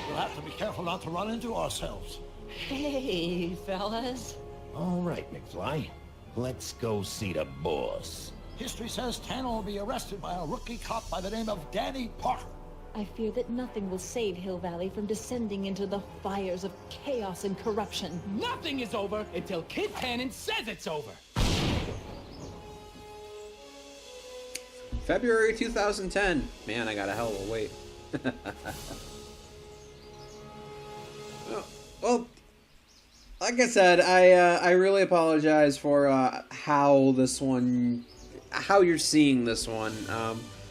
We'll have to be careful not to run into ourselves. Hey, fellas. All right, McFly. Let's go see the boss. History says Tanner will be arrested by a rookie cop by the name of Danny Parker. I fear that nothing will save Hill Valley from descending into the fires of chaos and corruption. Nothing is over until Kid Cannon says it's over. February 2010. Man, I got a hell of a wait. Well, like I said, I really apologize for how you're seeing this one.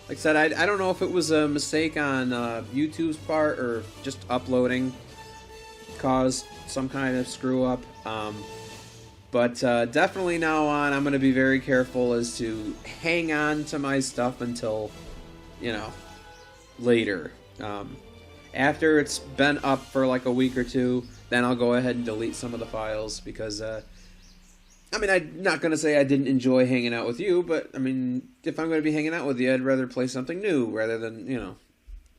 Like I said, I don't know if it was a mistake on YouTube's part or just uploading caused some kind of screw up. But definitely now on, I'm going to be very careful as to hang on to my stuff until, later. After it's been up for like a week or two, then I'll go ahead and delete some of the files because, I'm not going to say I didn't enjoy hanging out with you, but, if I'm going to be hanging out with you, I'd rather play something new rather than,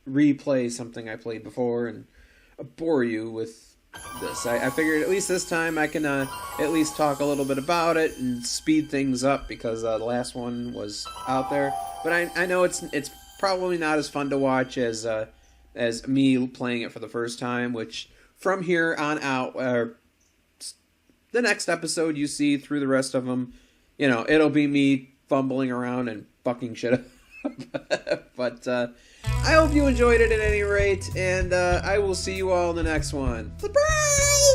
replay something I played before and bore you with this. I figured at least this time I can at least talk a little bit about it and speed things up because the last one was out there. But I know it's probably not as fun to watch as me playing it for the first time, which from here on out, the next episode you see through the rest of them, it'll be me fumbling around and fucking shit up. But I hope you enjoyed it at any rate, and I will see you all in the next one. Surprise!